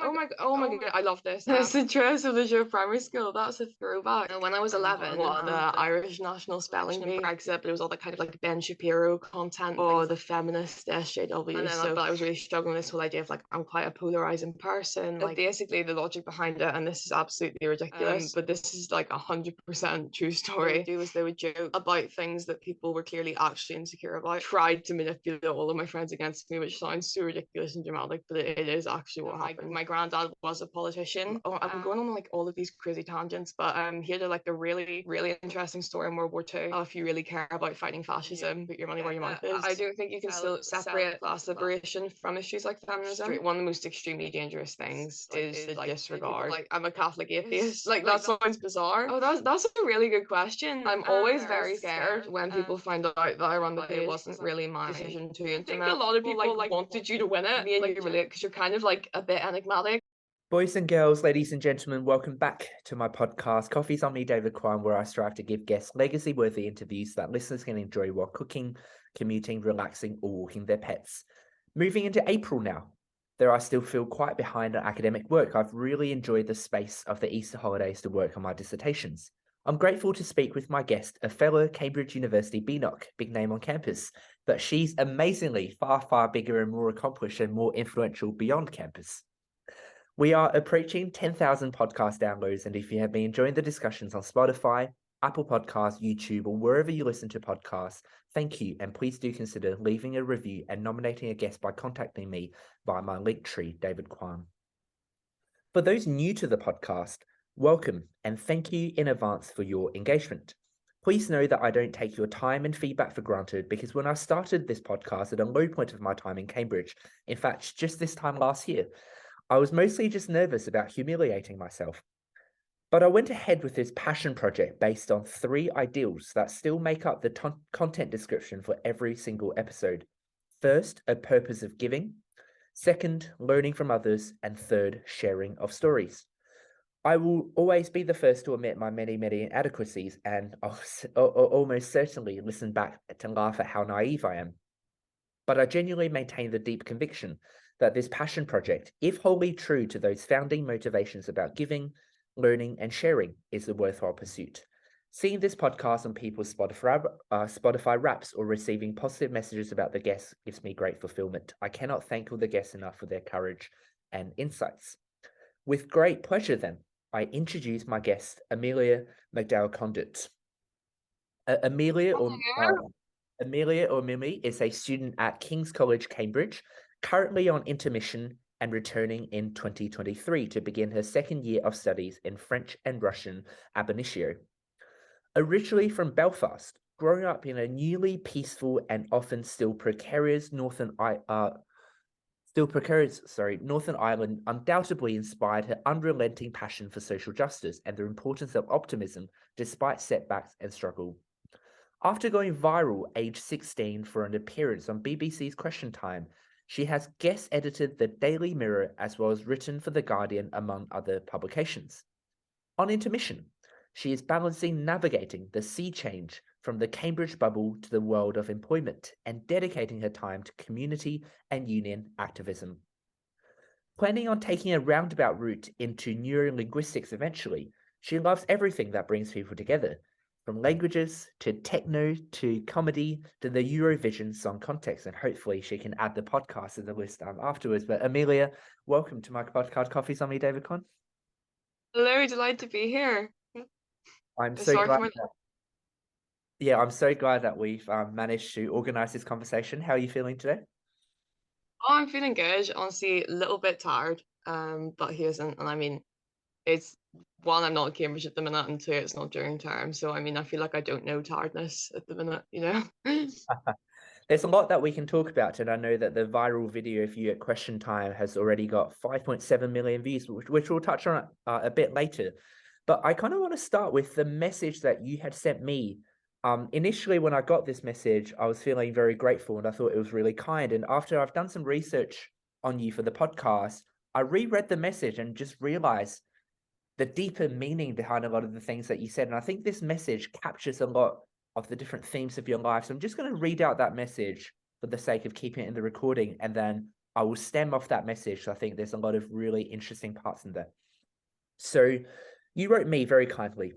Oh my god, I love this. It's the dress of the show primary school. That's a throwback. And when I was 11, won the Irish National Spelling Bee Brexit, but it was all the kind of like Ben Shapiro content, or the feminist SJW. And then I was really struggling with this whole idea of like, I'm quite a polarizing person. Like basically the logic behind it, and this is absolutely ridiculous, but this is like 100% true story. They would joke about things that people were clearly actually insecure about, tried to manipulate all of my friends against me, which sounds so ridiculous and dramatic, but it is actually what happened. My granddad was a politician. I'm going on like all of these crazy tangents, but here to like a really, really interesting story in World War II. If you really care about fighting fascism, put your money where your mouth is. I don't think you can still separate class liberation from issues like feminism. One of the most extremely dangerous things is the disregard. Like, I'm a Catholic atheist. Like, that sounds bizarre. Oh, that's a really good question. I'm always very scared when people find out that I run the page. It wasn't really my decision to implement. I think a lot of people like wanted you to win it. Me and you relate because you're kind of like a bit enigmatic. Boys and girls, ladies and gentlemen, welcome back to my podcast, Coffee's on Me, David Quan, where I strive to give guests legacy-worthy interviews that listeners can enjoy while cooking, commuting, relaxing, or walking their pets. Moving into April now, though I still feel quite behind on academic work, I've really enjoyed the space of the Easter holidays to work on my dissertations. I'm grateful to speak with my guest, a fellow Cambridge University BNOC, big name on campus, but she's amazingly far, far bigger and more accomplished and more influential beyond campus. We are approaching 10,000 podcast downloads, and if you have been enjoying the discussions on Spotify, Apple Podcasts, YouTube, or wherever you listen to podcasts, thank you, and please do consider leaving a review and nominating a guest by contacting me via my link tree, David Quan. For those new to the podcast, welcome, and thank you in advance for your engagement. Please know that I don't take your time and feedback for granted, because when I started this podcast at a low point of my time in Cambridge, in fact, just this time last year, I was mostly just nervous about humiliating myself. But I went ahead with this passion project based on 3 ideals that still make up the content description for every single episode. First, a purpose of giving. Second, learning from others. And third, sharing of stories. I will always be the first to admit my many, many inadequacies, and I'll almost certainly listen back to laugh at how naive I am. But I genuinely maintain the deep conviction that this passion project, if wholly true to those founding motivations about giving, learning, and sharing, is a worthwhile pursuit. Seeing this podcast on people's Spotify Wraps or receiving positive messages about the guests gives me great fulfillment. I cannot thank all the guests enough for their courage and insights. With great pleasure, then, I introduce my guest, Amelia McDowell-Condit. Amelia, or Mimi, is a student at King's College, Cambridge, currently on intermission and returning in 2023 to begin her second year of studies in French and Russian ab-initio. Originally from Belfast, growing up in a newly peaceful and often still precarious Northern Ireland undoubtedly inspired her unrelenting passion for social justice and the importance of optimism despite setbacks and struggle. After going viral age 16 for an appearance on BBC's Question Time, she has guest edited the Daily Mirror as well as written for The Guardian, among other publications. On Intermission, she is balancing navigating the sea change from the Cambridge bubble to the world of employment and dedicating her time to community and union activism. Planning on taking a roundabout route into neurolinguistics eventually, she loves everything that brings people together, from languages to techno to comedy to the Eurovision song context, and hopefully she can add the podcast to the list afterwards. But Amelia, welcome to my podcast, Coffee's on Me, David Con. Hello, delighted to be here. I'm so glad that we've managed to organize this conversation. How are you feeling today? Oh, I'm feeling good. Honestly, a little bit tired. But he isn't, and I mean, it's one, I'm not at Cambridge at the minute, and two, it's not during term. So I mean, I feel like I don't know tiredness at the minute, you know. There's a lot that we can talk about, and I know that the viral video of you at Question Time has already got 5.7 million views, which we'll touch on a bit later. But I kind of want to start with the message that you had sent me. Initially, when I got this message, I was feeling very grateful and I thought it was really kind. And after I've done some research on you for the podcast, I reread the message and just realized the deeper meaning behind a lot of the things that you said. And I think this message captures a lot of the different themes of your life. So I'm just going to read out that message for the sake of keeping it in the recording, and then I will stem off that message. I think there's a lot of really interesting parts in there. So you wrote me very kindly.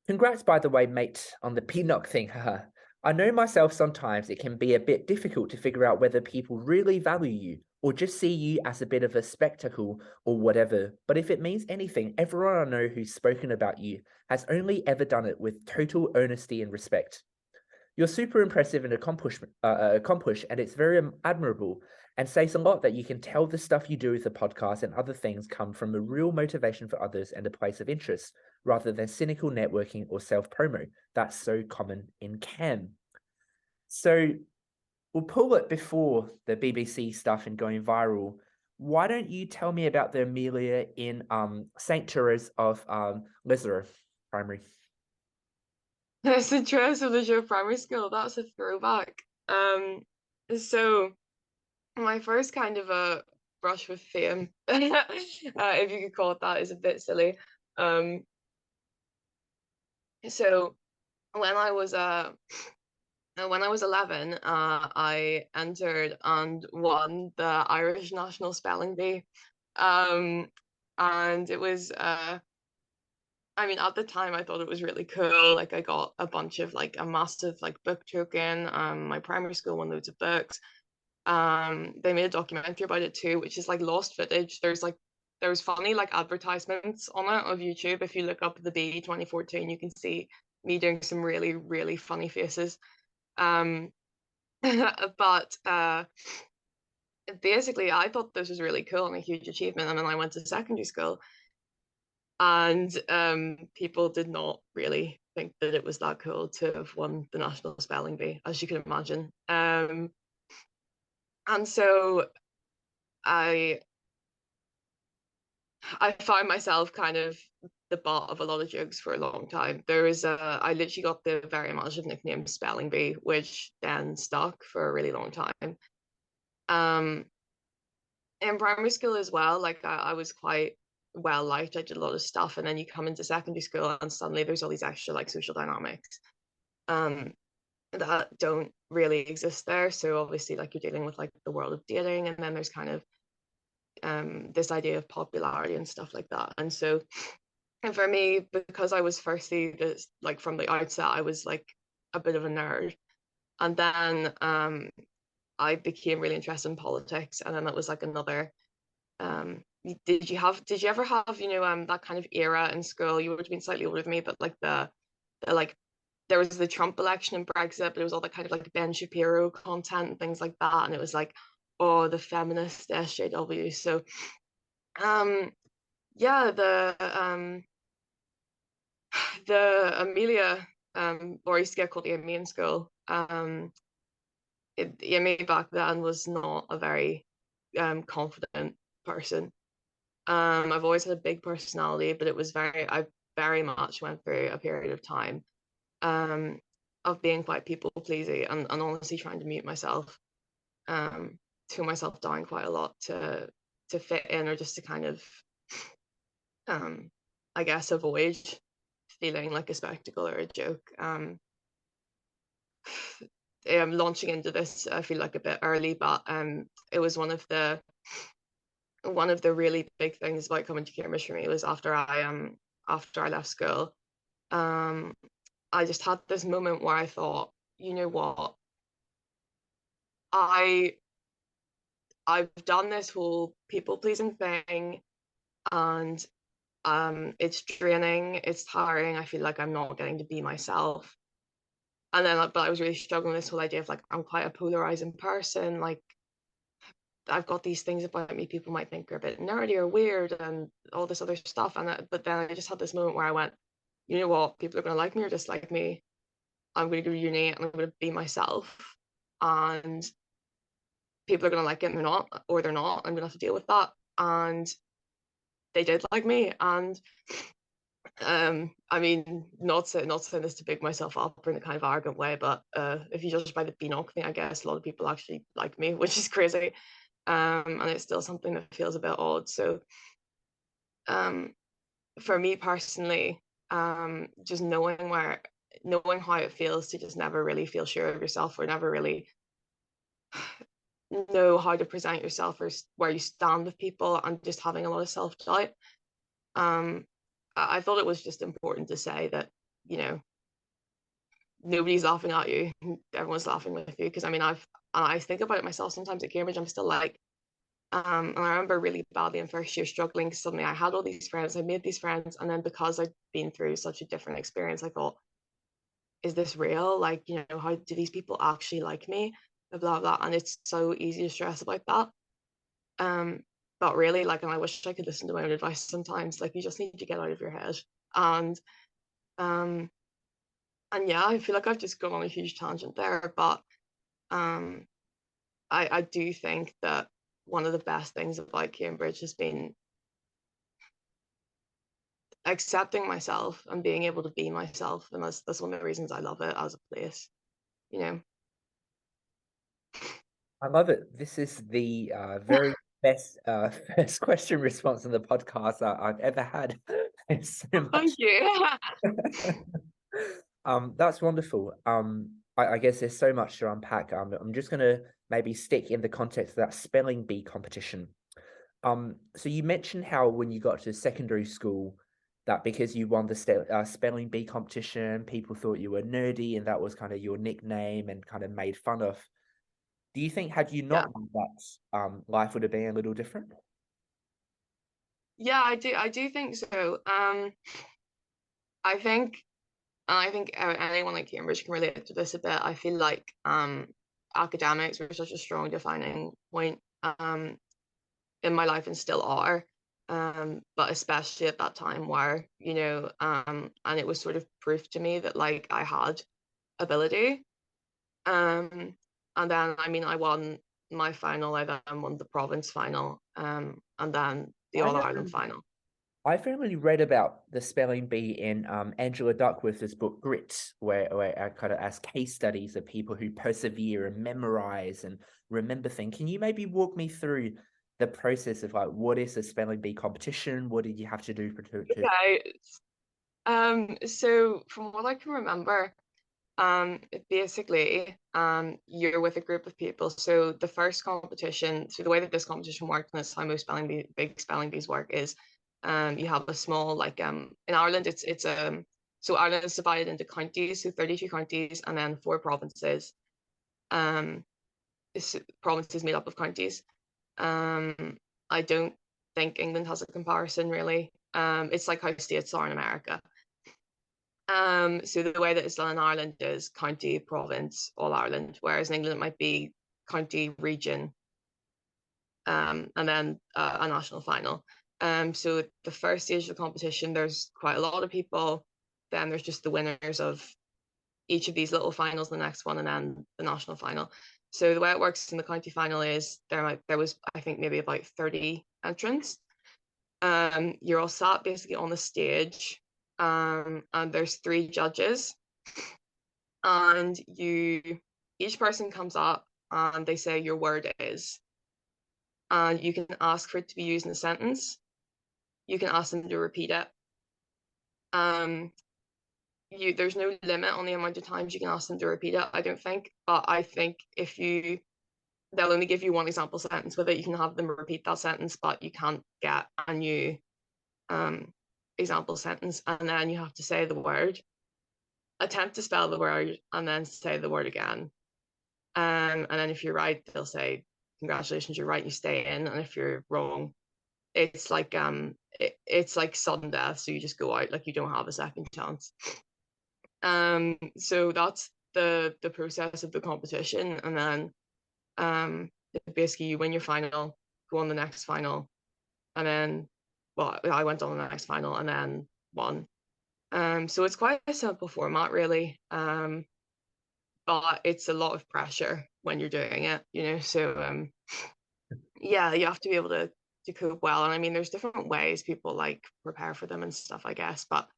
Congrats, by the way, mate, on the BNOC thing. Haha. I know myself sometimes it can be a bit difficult to figure out whether people really value you or just see you as a bit of a spectacle or whatever. But if it means anything, everyone I know who's spoken about you has only ever done it with total honesty and respect. You're super impressive and accomplished, and it's very admirable and says a lot that you can tell the stuff you do with the podcast and other things come from a real motivation for others and a place of interest, rather than cynical networking or self-promo. That's so common in CAM. So we'll pull it before the BBC stuff and going viral. Why don't you tell me about the Amelia in St. Therese of Lisieux Primary? St. Therese of Lisieux Primary School, that's a throwback. So my first kind of a brush with fame, if you could call it that, is a bit silly. So when I was 11, I entered and won the Irish National Spelling Bee. And it was I mean, at the time I thought it was really cool. Like, I got a bunch of like a massive like book token. My primary school won loads of books. They made a documentary about it too, which is like lost footage. There's funny like advertisements on it of YouTube. If you look up the Bee 2014, you can see me doing some really, really funny faces. But basically I thought this was really cool and a huge achievement. And then I went to secondary school, and people did not really think that it was that cool to have won the National Spelling Bee, as you can imagine. And so I found myself kind of the butt of a lot of jokes for a long time. I literally got the very imaginative nickname Spelling Bee, which then stuck for a really long time. In primary school as well, like I was quite well liked. I did a lot of stuff, and then you come into secondary school and suddenly there's all these extra like social dynamics that don't really exist there. So obviously like you're dealing with like the world of dating, and then there's kind of this idea of popularity and stuff like that. And so, and for me, because I was firstly this, like from the outset, I was like a bit of a nerd, and then I became really interested in politics, and then it was like another. Did you ever have that kind of era in school? You would have been slightly older than me, but like the like there was the Trump election and Brexit, but it was all that kind of like Ben Shapiro content and things like that, and it was like, oh, the feminist SJW. So yeah, the Amelia or I used to get called Amy in school. Amy back then was not a very confident person. I've always had a big personality, but I very much went through a period of time of being quite people pleasing and honestly trying to mute myself, tone myself down quite a lot to fit in, or just to kind of I guess avoid feeling like a spectacle or a joke. Launching into this, I feel like a bit early, but it was one of the really big things about coming to Cambridge for me was after I left school. I just had this moment where I thought, you know what, I've done this whole people pleasing thing, and it's draining, it's tiring. I feel like I'm not getting to be myself. And then, but I was really struggling with this whole idea of like, I'm quite a polarizing person. Like, I've got these things about me people might think are a bit nerdy or weird and all this other stuff. But then I just had this moment where I went, you know what, people are going to like me or dislike me. I'm going to go to uni and I'm going to be myself. And people are going to like it and they're not, or they're not. I'm going to have to deal with that. And they did like me. And I mean, not saying this to big myself up in a kind of arrogant way, but if you judge by the BNOC thing, I guess a lot of people actually like me, which is crazy. And it's still something that feels a bit odd. So for me personally, just knowing how it feels to just never really feel sure of yourself, or never really know how to present yourself or where you stand with people, and just having a lot of self-doubt. I thought it was just important to say that, you know, nobody's laughing at you, everyone's laughing with you. Because I mean, I think about it myself sometimes at Cambridge. I'm still like, and I remember really badly in first year struggling, because suddenly I had all these friends, I made these friends, and then because I'd been through such a different experience, I thought, is this real? Like, you know, how do these people actually like me? Blah blah. And it's so easy to stress about that. But really, like, and I wish I could listen to my own advice sometimes. Like, you just need to get out of your head. And um, and yeah, I feel like I've just gone on a huge tangent there, but um, I do think that one of the best things about Cambridge has been accepting myself and being able to be myself, and that's one of the reasons I love it as a place, you know. I love it. This is the very best first question response in the podcast I've ever had. Thanks so much. Thank you. That's wonderful. I guess there's so much to unpack. I'm just gonna maybe stick in the context of that spelling bee competition. So you mentioned how when you got to secondary school, that because you won the spelling bee competition, people thought you were nerdy, and that was kind of your nickname and kind of made fun of. Do you think had you Yeah. not won that, life would have been a little different? Yeah, I do think so. I think, and I think anyone at Cambridge can relate to this a bit. I feel like academics were such a strong defining point in my life, and still are. But especially at that time, where, you know, and it was sort of proof to me that, like, I had ability. And then, I mean, I won my final, I then won the province final, and then the I All know. Ireland final. I've only read about the spelling bee in Angela Duckworth's book Grit, where I kind of ask case studies of people who persevere and memorize and remember things. Can you maybe walk me through the process of like what is a spelling bee competition? What did you have to do to Okay. So from what I can remember, basically, you're with a group of people. So the first competition, so the way that this competition works, and that's how most big spelling bees work, is you have a small, like, in Ireland, it's so Ireland is divided into counties, so 32 counties, and then 4 provinces. Um, Provinces made up of counties. I don't think England has a comparison really. It's like how states are in America. So the way that it's done in Ireland is county, province, all Ireland, whereas in England it might be county, region, and then a national final. So the first stage of the competition, there's quite a lot of people. Then there's just the winners of each of these little finals, the next one, and then the national final. So the way it works in the county final is there was, I think, maybe about 30 entrants. You're all sat basically on the stage, and there's 3 judges, and each person comes up and they say your word is, and you can ask for it to be used in a sentence. You can ask them to repeat it. There's no limit on the amount of times you can ask them to repeat it, I don't think. But I think they'll only give you one example sentence with it. You can have them repeat that sentence, but you can't get a new example sentence. And then you have to say the word, attempt to spell the word, and then say the word again. And then if you're right, they'll say, congratulations, you're right, you stay in. And if you're wrong, it's like it's like sudden death, so you just go out, like you don't have a second chance. So that's the process of the competition. And then basically you win your final, go on the next final, and then, well, I went on the next final and then won. So it's quite a simple format really, but it's a lot of pressure when you're doing it, you know. So yeah, you have to be able to cope well. And I mean, there's different ways people like prepare for them and stuff, I guess, but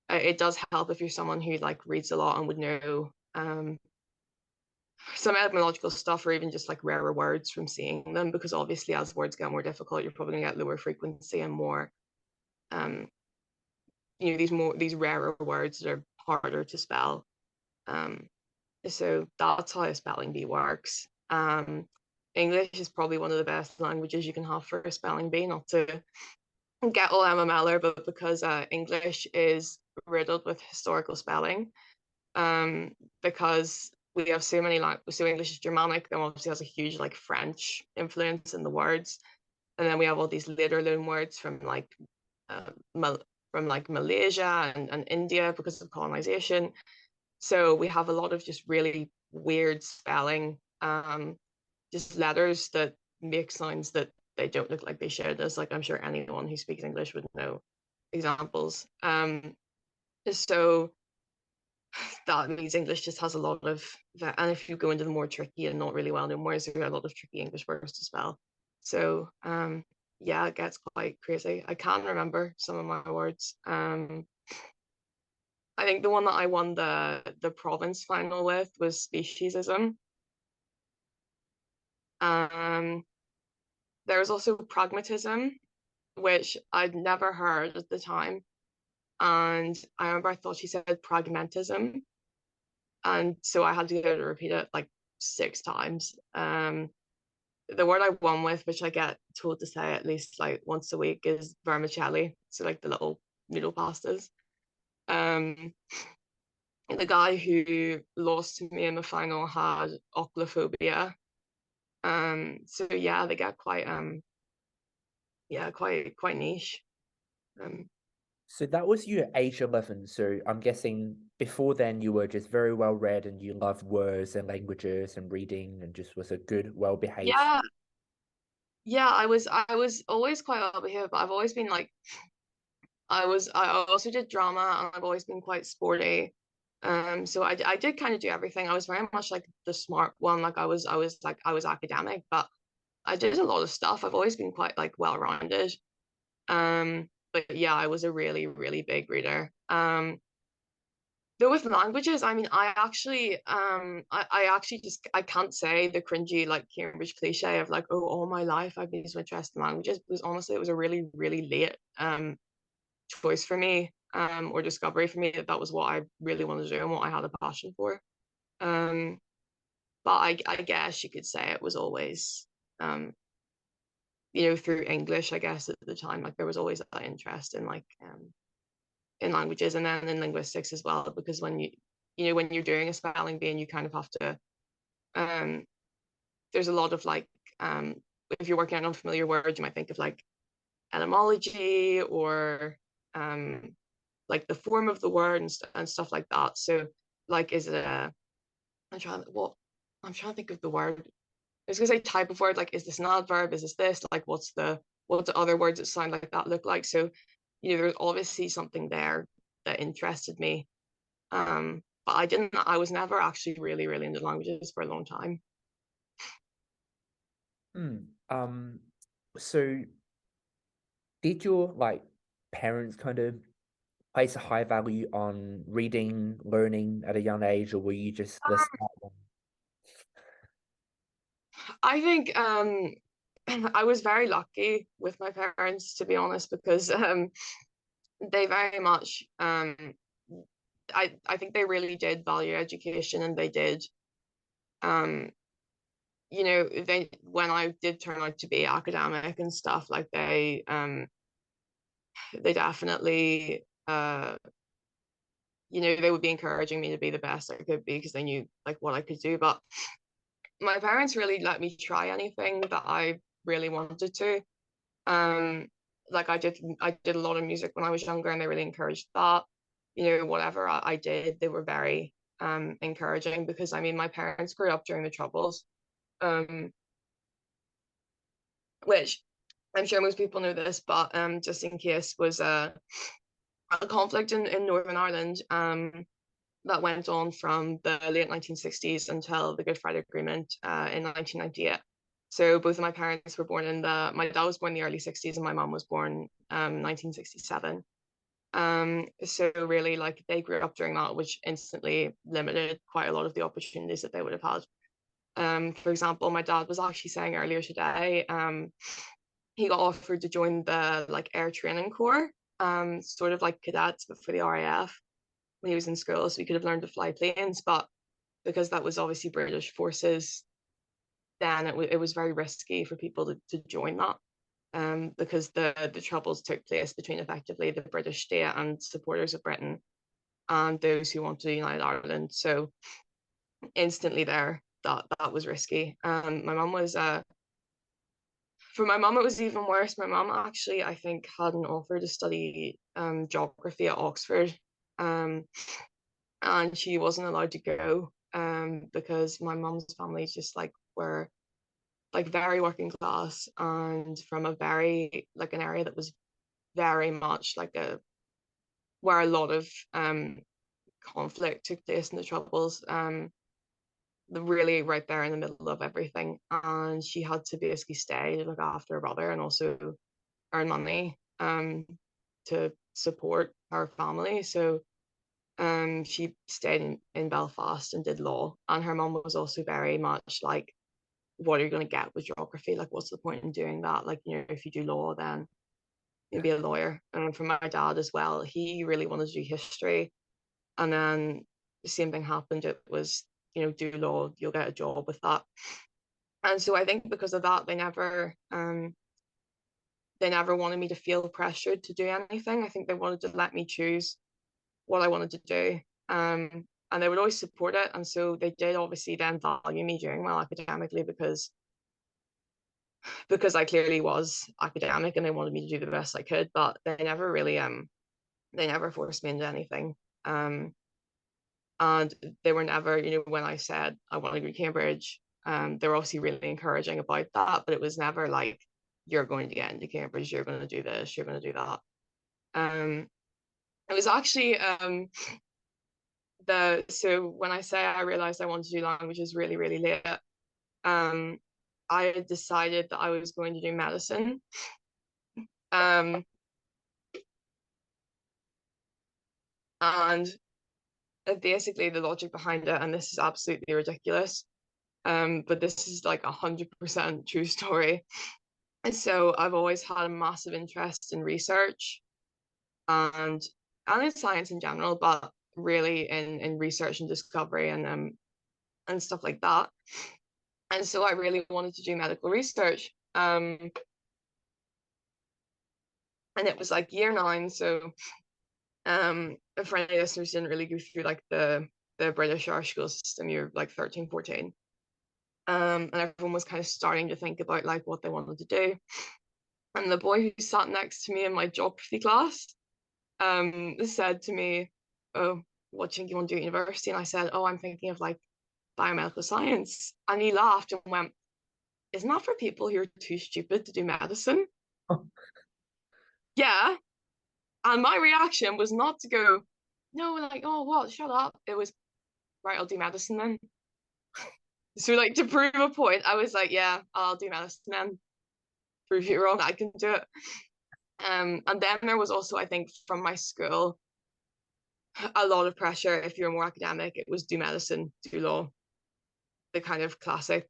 it does help if you're someone who like reads a lot and would know some etymological stuff, or even just like rarer words from seeing them, because obviously as words get more difficult, you're probably gonna get lower frequency and more these rarer words that are harder to spell. So that's how a spelling bee works. In English is probably one of the best languages you can have for a spelling bee, not to get all MMLer, but because English is riddled with historical spelling, because we have so many, like, so English is Germanic, then obviously has a huge like French influence in the words, and then we have all these later loan words from like Malaysia and India because of colonization. So we have a lot of just really weird spelling, just letters that make sounds that they don't look like they should. As like I'm sure anyone who speaks English would know examples. So that means English just has a lot of that. And if you go into the more tricky and not really well-known words, there are a lot of tricky English words to spell. So yeah, it gets quite crazy. I can't remember some of my words. I think the one that I won the province final with was speciesism. There was also pragmatism, which I'd never heard at the time. And I remember I thought she said pragmatism. And so I had to go to repeat it like 6 times. The word I won with, which I get told to say at least like once a week, is vermicelli. So like the little noodle pastas. The guy who lost to me in the final had oclophobia. So yeah, they get quite quite niche. So that was you at age 11. So I'm guessing before then you were just very well read and you loved words and languages and reading and just was a good, well-behaved. Yeah, I was always quite well behaved, but I've always been like I also did drama and I've always been quite sporty. So I did kind of do everything. I was very much like the smart one. Like I was academic, but I did a lot of stuff. I've always been quite like well-rounded. But yeah, I was a really, really big reader. Though with languages, I mean, I actually just I can't say the cringy like Cambridge cliche of like, oh, all my life I've been so interested in languages, because honestly it was a really, really late choice for me, or discovery for me, that was what I really wanted to do and what I had a passion for. But I guess you could say it was always through English, I guess at the time, like there was always that interest in like in languages, and then in linguistics as well, because when when you're doing a spelling bee and you kind of have to there's a lot of like if you're working on unfamiliar words, you might think of like etymology or like the form of the word and stuff like that. So like, is it I'm trying to think of the word. I was gonna say type of word, like is this an adverb, is this like what's the other words that sound like that look like. So there's obviously something there that interested me, but I was never actually really, really into languages for a long time. So did your like parents kind of place a high value on reading, learning at a young age, or were you just the smart one? I think I was very lucky with my parents, to be honest, because they very much I think they really did value education, and they did they, when I did turn out to be academic and stuff, like they definitely they would be encouraging me to be the best I could be, because they knew like what I could do. But my parents really let me try anything that I really wanted to. Like I did a lot of music when I was younger, and they really encouraged that. Whatever I did, they were very encouraging, because I mean my parents grew up during the Troubles, which I'm sure most people know this, but just in case, was a conflict in Northern Ireland that went on from the late 1960s until the Good Friday Agreement in 1998. So both of my parents were born my dad was born in the early 60s and my mom was born 1967. So really, like, they grew up during that, which instantly limited quite a lot of the opportunities that they would have had. For example, my dad was actually saying earlier today, he got offered to join the like Air Training Corps, sort of like cadets, but for the RAF when he was in school, so he could have learned to fly planes. But because that was obviously British forces, then it was very risky for people to join that, because the troubles took place between effectively the British state and supporters of Britain and those who wanted to unite Ireland. So instantly there, that was risky. My mum was for my mum it was even worse. My mum actually, I think, had an offer to study geography at Oxford, and she wasn't allowed to go because my mum's family just like were like very working class and from a very like an area that was very much like a where a lot of conflict took place in the Troubles, really right there in the middle of everything. And she had to basically stay to look after her brother and also earn money to support her family. So she stayed in Belfast and did law. And her mum was also very much like, what are you going to get with geography? Like, what's the point in doing that? Like, you know, if you do law, then you'll be a lawyer. And for my dad as well, he really wanted to do history. And then the same thing happened. It was, you know, do law, you'll get a job with that. And so I think because of that, they never wanted me to feel pressured to do anything. I think they wanted to let me choose what I wanted to do. And they would always support it. And so they did obviously then value me doing well academically because I clearly was academic and they wanted me to do the best I could, but they never really they never forced me into anything. And they were never, you know, when I said I want to go to Cambridge, they were obviously really encouraging about that, but it was never like, you're going to get into Cambridge, you're going to do this, you're going to do that. It was actually so when I say I realized I wanted to do languages really, really late, I had decided that I was going to do medicine. And basically the logic behind it, and this is absolutely ridiculous, but this is like 100% true story. And so I've always had a massive interest in research and in science in general, but really in research and discovery and stuff like that. And so I really wanted to do medical research. And it was like year 9, so for any listeners didn't really go through like the British Irish school system, you're like 13, 14. And everyone was kind of starting to think about like what they wanted to do. And the boy who sat next to me in my geography class said to me, oh, what do you think you want to do at university? And I said, oh, I'm thinking of like biomedical science. And he laughed and went, isn't that for people who are too stupid to do medicine? Oh. Yeah. And my reaction was not to go, no, like, oh, what, shut up. It was, right, I'll do medicine then. So like to prove a point, I was like, yeah, I'll do medicine then. Prove you wrong, I can do it. And then there was also, I think, from my school, a lot of pressure. If you're more academic, it was do medicine, do law, the kind of classic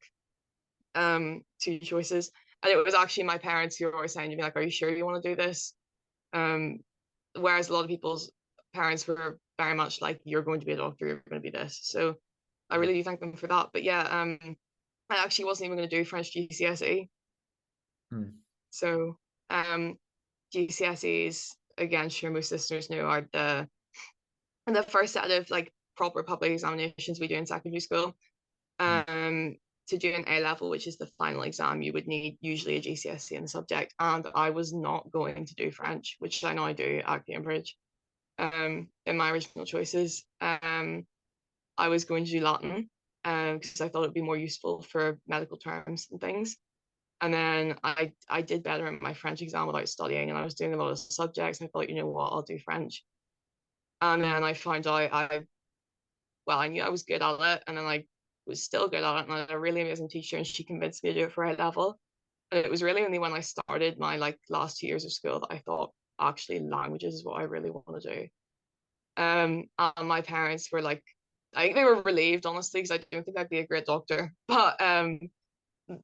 2 choices. And it was actually my parents who were always saying to me, like, are you sure you want to do this? Whereas a lot of people's parents were very much like, you're going to be a doctor, you're going to be this. So I really do thank them for that. But yeah, I actually wasn't even going to do French GCSE. So GCSEs, again, sure most listeners know, are the first set of like proper public examinations we do in secondary school. To do an A level, which is the final exam, you would need usually a GCSE in the subject. And I was not going to do French, which I now do at Cambridge. In my original choices, I was going to do Latin because I thought it'd be more useful for medical terms and things. And then I did better in my French exam without studying, and I was doing a lot of subjects. I thought, you know what, I'll do French. And then I found out I knew I was good at it, and then I was still good at it, and I had a really amazing teacher, and she convinced me to do it for A level. And it was really only when I started my like last 2 years of school that I thought, actually, languages is what I really want to do. And my parents were like, I think they were relieved, honestly, because I don't think I'd be a great doctor, but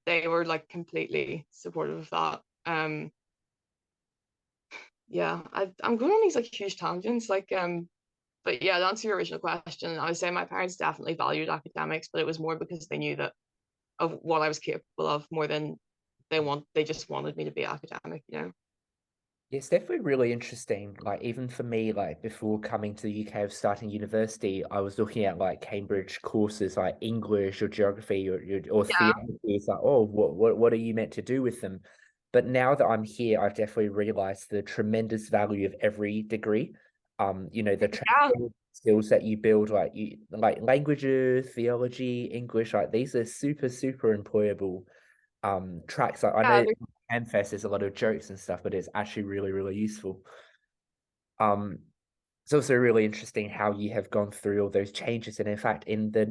they were like completely supportive of that. Yeah, I'm going on these like huge tangents, like but yeah, to answer your original question, I would say my parents definitely valued academics, but it was more because they knew that of what I was capable of more than they just wanted me to be academic, you know. It's definitely really interesting. Like even for me, like before coming to the UK of starting university, I was looking at like Cambridge courses like English or geography or Yeah. theology. It's like, oh, what are you meant to do with them? But now that I'm here, I've definitely realized the tremendous value of every degree. You know, the Yeah. skills that you build, like languages, theology, English, like these are super, super employable tracks. Like I Yeah. know MFest there's a lot of jokes and stuff, but it's actually really, really useful. It's also really interesting how you have gone through all those changes. And in fact, in the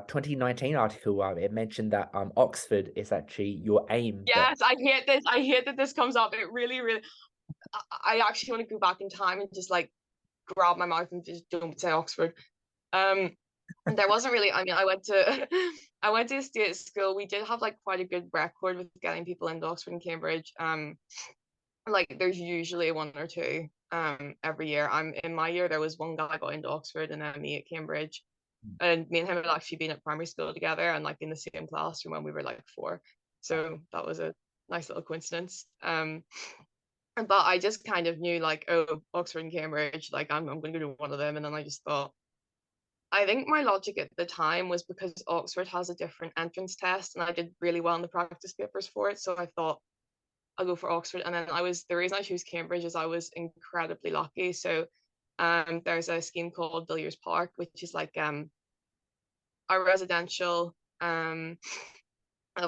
2019 article, it mentioned that Oxford is actually your aim. Yes, I hate this. I hate that this comes up. It really, really. I actually want to go back in time and just like grab my mouth and just don't say Oxford. And there wasn't really. I mean, I went to I went to a state school. We did have like quite a good record with getting people into Oxford and Cambridge. Like there's usually one or two every year. I'm in my year there was one guy got into Oxford and then me at Cambridge, and me and him had actually been at primary school together and like in the same class from when we were like 4. So that was a nice little coincidence. But I just kind of knew like, oh, Oxford and Cambridge, like I'm going to do one of them, and then I just thought. I think my logic at the time was because Oxford has a different entrance test, and I did really well in the practice papers for it. So I thought I'll go for Oxford. And then the reason I chose Cambridge is I was incredibly lucky. So there's a scheme called Villiers Park, which is like a residential of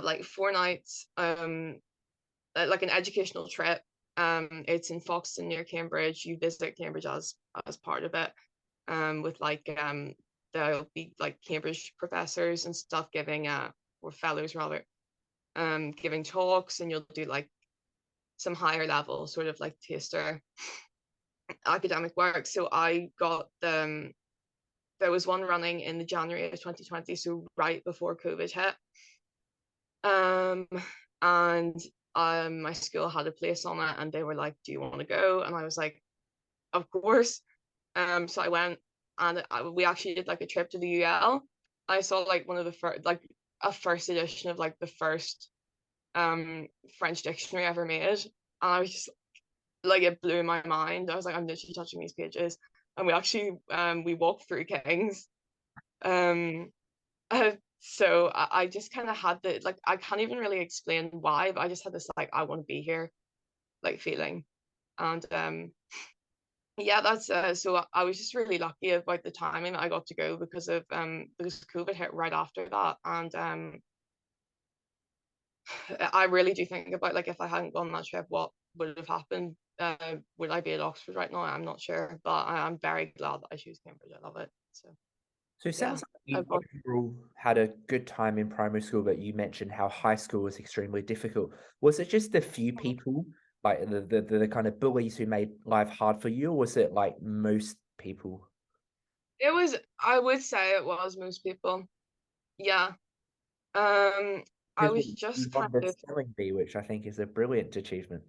like 4 nights, like an educational trip. It's in Foxton near Cambridge. You visit Cambridge as part of it, with like there'll be like Cambridge professors and stuff giving or fellows rather, giving talks, and you'll do like some higher level sort of like taster academic work. So I got there was one running in the January of 2020, so right before COVID hit. And my school had a place on it, and they were like, "Do you want to go?" And I was like, "Of course." So I went, and we actually did like a trip to the UL. I saw like one of the first, like a first edition of like the first French dictionary ever made, and I was just like, it blew my mind. I was like, I'm literally touching these pages. And we actually we walked through Kings. Um so I just kind of had the like, I can't even really explain why, but I just had this like, I want to be here like feeling. And yeah, that's so I was just really lucky about the timing that I got to go because COVID hit right after that. And I really do think about like, if I hadn't gone on that trip, what would have happened. Would I be at Oxford right now? I'm not sure, but I'm very glad that I choose Cambridge. I love it. So So it yeah, sounds like you overall had a good time in primary school, but you mentioned how high school was extremely difficult. Was it just a few people, like the kind of bullies who made life hard for you, or was it like most people? it was. I would say it was most people. Yeah. I Because was you just kind won the of. spelling bee, which I think is a brilliant achievement.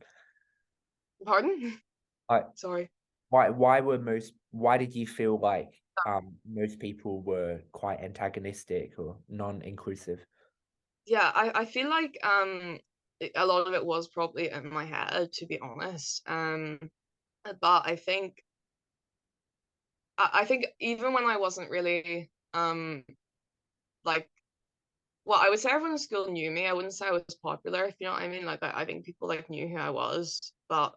Pardon? Like, Sorry. why did you feel like most people were quite antagonistic or non-inclusive? Yeah, I feel like a lot of it was probably in my head, to be honest. But I think even when I wasn't really like, well, I would say everyone in school knew me. I wouldn't say I was popular, if you know what I mean. Like I think people like knew who I was, but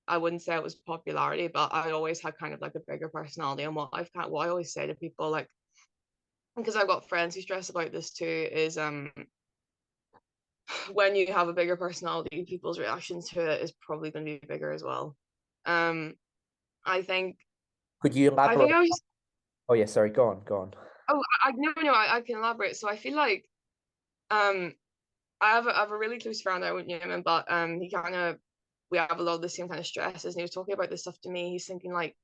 I wouldn't say it was popularity. But I always had kind of like a bigger personality. And what I always say to people, like, because I've got friends who stress about this too, is when you have a bigger personality, people's reactions to it is probably going to be bigger as well. Um, I think Could you I elaborate? think I was just. Oh yeah, sorry, go on, go on. Oh, no, I can elaborate. So I feel like um I have a really close friend. I won't name him, but he kind of, we have a lot of the same kind of stresses, and he was talking about this stuff to me. He's thinking like,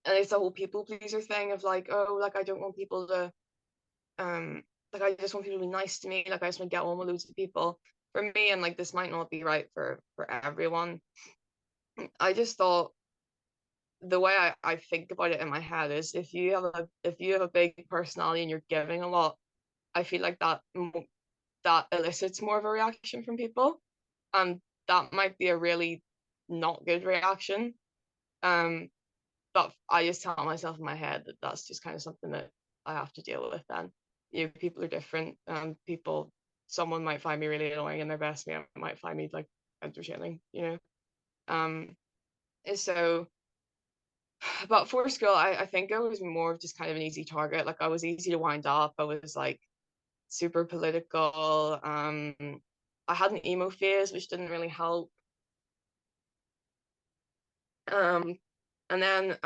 and it's the whole people pleaser thing of like, oh, like I don't want people to um like I just want people to be nice to me. Like I just want to get on with loads of people. For me, and like this might not be right for everyone. I just thought the way I think about it in my head is if you have a big personality and you're giving a lot, I feel like that elicits more of a reaction from people, and that might be a really not good reaction. But I just tell myself in my head that that's just kind of something that I have to deal with. Then, people are different. Someone might find me really annoying, and their best mate might find me like entertaining. So, but for school, I think I was more of just kind of an easy target. Like, I was easy to wind up. I was like super political. I had an emo phase, which didn't really help. And then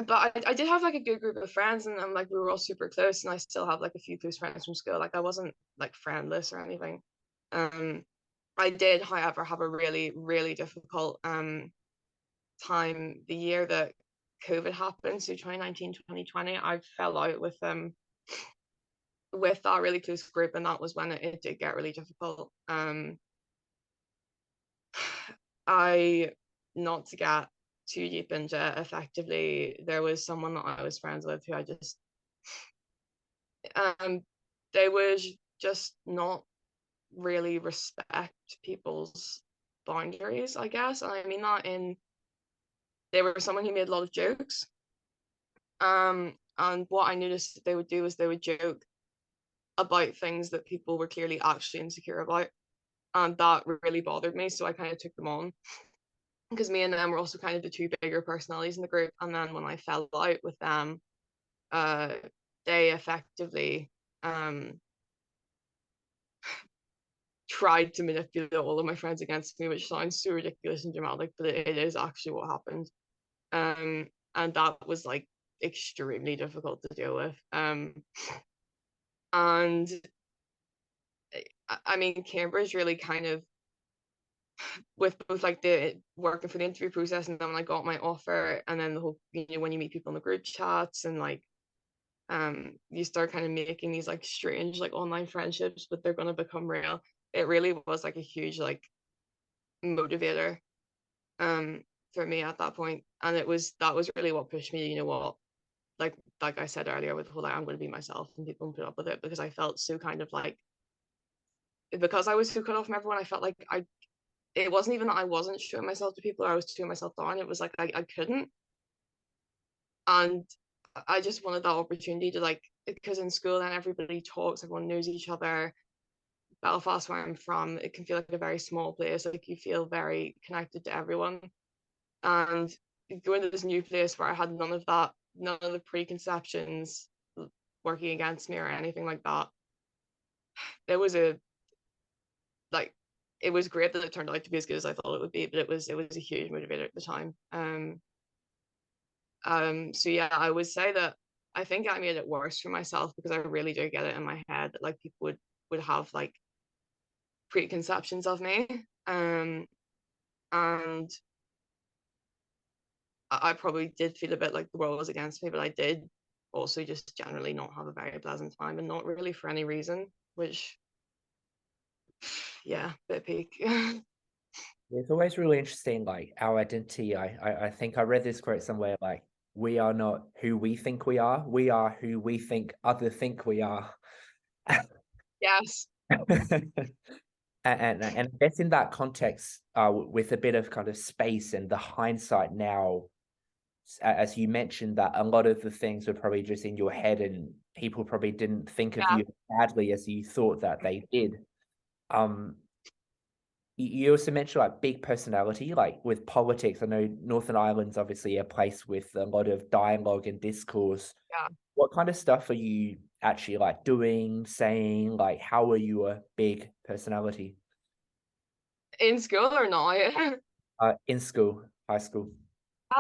but I did have like a good group of friends, and like we were all super close, and I still have like a few close friends from school. Like, I wasn't like friendless or anything. I did, however, have a really, really difficult time the year that COVID happened. So 2019, 2020, I fell out with that really close group, and that was when it did get really difficult. I, not to get too deep into effectively, there was someone that I was friends with who I just they would just not really respect people's boundaries, I guess. And I mean that they were someone who made a lot of jokes. And what I noticed that they would do is they would joke about things that people were clearly actually insecure about. And that really bothered me. So I kind of took them on, because me and them were also kind of the two bigger personalities in the group. And then when I fell out with them, they effectively tried to manipulate all of my friends against me, which sounds so ridiculous and dramatic, but it is actually what happened. And that was like extremely difficult to deal with. And I mean, Cambridge really kind of, with both like the working for the interview process, and then when I got my offer, and then the whole, when you meet people in the group chats, and like you start kind of making these like strange like online friendships, but they're going to become real. It really was like a huge like motivator for me at that point. And that was really what pushed me, what, like I said earlier, with the whole like, I'm going to be myself, and people put up with it, because I felt so kind of like, because I was so cut off from everyone, I felt like it wasn't even that I wasn't showing myself to people, or I was showing myself down. It was like I couldn't. And I just wanted that opportunity to, like, because in school then everybody talks, everyone knows each other. Belfast, where I'm from, it can feel like a very small place. Like, you feel very connected to everyone. And going to this new place where I had none of that, none of the preconceptions working against me or anything like that, it was it was great that it turned out to be as good as I thought it would be, but it was a huge motivator at the time. So yeah, I would say that I think I made it worse for myself, because I really do get it in my head that like people would have like preconceptions of me. And I probably did feel a bit like the world was against me, but I did also just generally not have a very pleasant time, and not really for any reason, which, yeah, bit peak. It's always really interesting, like our identity. I think I read this quote somewhere, like, we are not who we think we are who we think others think we are. Yes. And I guess in that context, with a bit of kind of space and the hindsight now, as you mentioned, that a lot of the things were probably just in your head, and people probably didn't think of you badly as you thought that they did. You also mentioned like big personality, like with politics. I know Northern Ireland's obviously a place with a lot of dialogue and discourse. Yeah. What kind of stuff are you actually like doing, saying? Like, how are you a big personality? In school or not? In school, high school.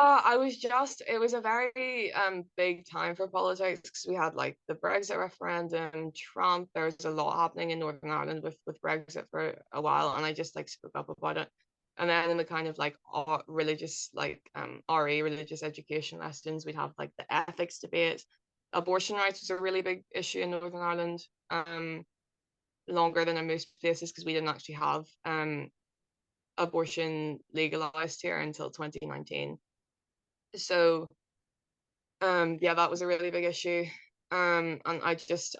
It was a very big time for politics, because we had like the Brexit referendum, Trump. There was a lot happening in Northern Ireland with Brexit for a while, and I just like spoke up about it. And then in the kind of like religious, like RE, religious education lessons, we'd have like the ethics debate. Abortion rights was a really big issue in Northern Ireland, longer than in most places, because we didn't actually have abortion legalized here until 2019. So yeah, that was a really big issue. And I just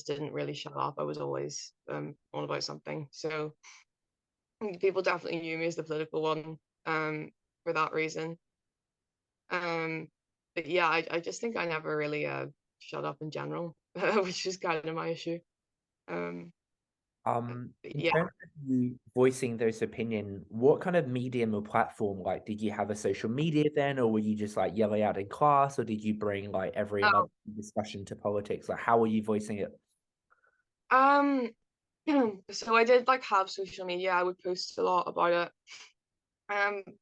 didn't really shut up. I was always on about something. So people definitely knew me as the political one for that reason. But yeah, I just think I never really shut up in general, which is kind of my issue. In Yeah. terms of you voicing those opinion, what kind of medium or platform, like, did you have a social media then, or were you just like yelling out in class, or did you bring like every another discussion to politics? Like, how were you voicing it? Um, so I did like have social media. I would post a lot about it.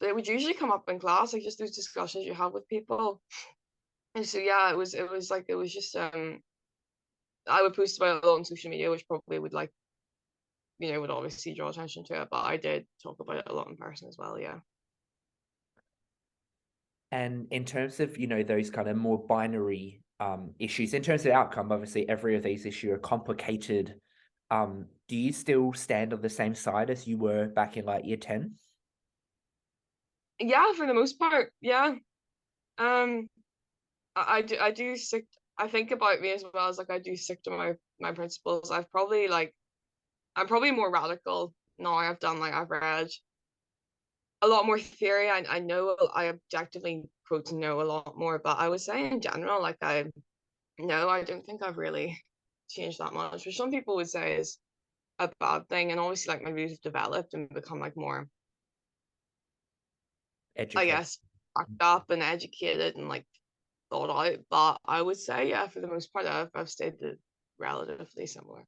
It would usually come up in class, like just those discussions you have with people. And so yeah, it was just I would post about it a lot on social media, which probably would like, would obviously draw attention to it, but I did talk about it a lot in person as well, yeah. And in terms of, those kind of more binary issues, in terms of outcome, obviously every of these issues are complicated. Do you still stand on the same side as you were back in like year 10? Yeah, for the most part, yeah. Um, I do stick. I think about me as well as like I do stick to my principles. I'm probably more radical now. I've read a lot more theory. I know I objectively quote know a lot more, but I would say in general, like I don't think I've really changed that much, which some people would say is a bad thing. And obviously like my views have developed and become like more, I Educate. guess, backed up and educated and like thought out. But I would say, yeah, for the most part, I've stayed relatively similar.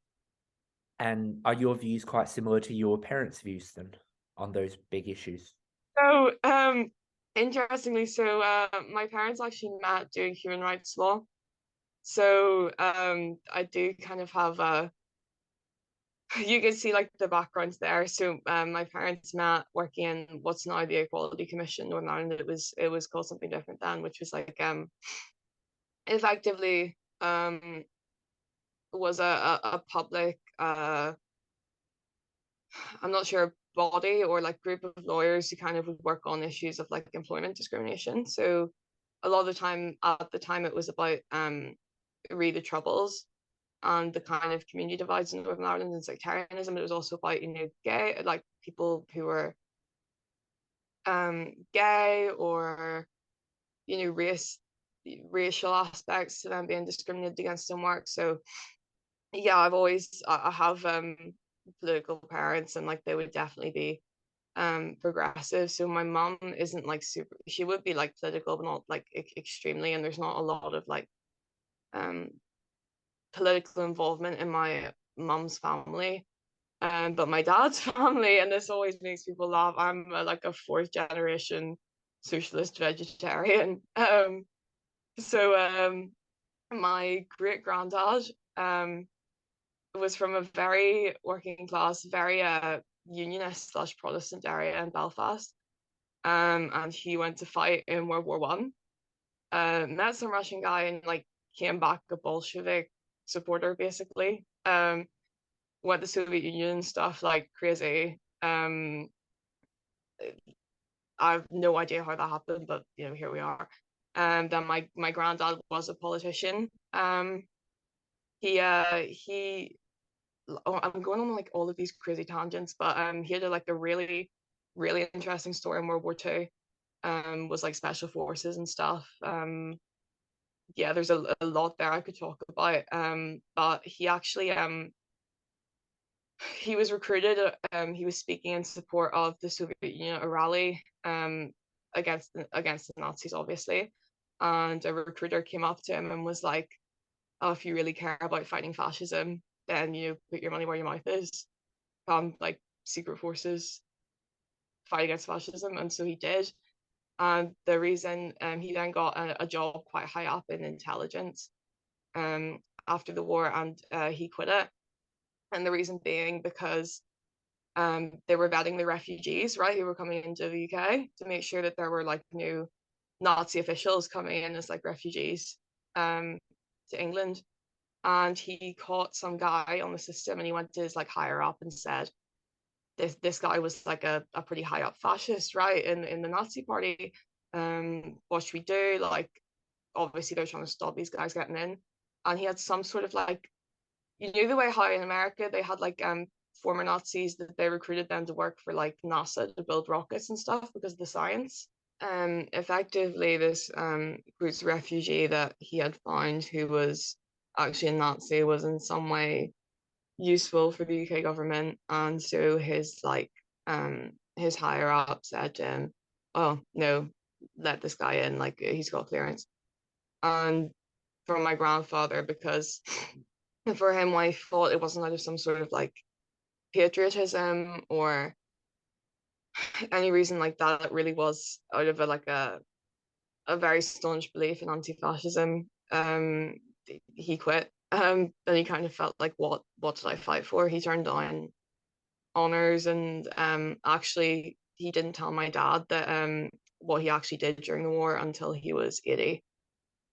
And are your views quite similar to your parents' views then on those big issues? So, interestingly, my parents actually met doing human rights law. So, I do kind of have you can see like the backgrounds there. So, my parents met working in what's now the Equality Commission, Northern Ireland. It was called something different then, which was like effectively was a public I'm not sure, body or like group of lawyers who kind of would work on issues of like employment discrimination. So a lot of the time at the time it was about read the troubles and the kind of community divides in Northern Ireland and sectarianism. It was also about, gay, like people who were gay or, racial aspects to them being discriminated against in work. So yeah, I have political parents and like they would definitely be progressive. So my mom isn't like super, she would be like political but not like extremely, and there's not a lot of like um political involvement in my mom's family. But my dad's family, and this always makes people laugh, I'm like a fourth generation socialist vegetarian. So my great granddad was from a very working class, very unionist slash Protestant area in Belfast. And he went to fight in World War One. Met some Russian guy and like came back a Bolshevik supporter basically. Went to Soviet Union and stuff like crazy. I have no idea how that happened, but here we are. Then my granddad was a politician. He I'm going on like all of these crazy tangents, but he had like a really, really interesting story in World War II. Was like special forces and stuff. Yeah, there's a lot there I could talk about. But he actually he was recruited. He was speaking in support of the Soviet Union at a rally against the Nazis, obviously. And a recruiter came up to him and was like, "Oh, if you really care about fighting fascism, then put your money where your mouth is. Like secret forces fight against fascism," and so he did. And the reason he then got a job quite high up in intelligence after the war, and he quit it. And the reason being because they were vetting the refugees, right, who were coming into the UK to make sure that there were like new Nazi officials coming in as like refugees to England. And he caught some guy on the system and he went to his like higher up and said, this guy was like a pretty high up fascist, right, in the Nazi party. What should we do? Like, obviously they're trying to stop these guys getting in. and he had some sort of like, you knew the way how in America they had like former Nazis that they recruited them to work for like NASA to build rockets and stuff because of the science. Effectively, this Roots refugee that he had found who was actually a Nazi was in some way useful for the UK government, and so his higher up said to him, "Oh no, let this guy in. Like he's got clearance." And from my grandfather, because for him, I thought it wasn't out of some sort of like patriotism or any reason like that. It really was out of a very staunch belief in anti-fascism. He quit. And he kind of felt like, what did I fight for? He turned down honors, and actually he didn't tell my dad that what he actually did during the war until he was 80.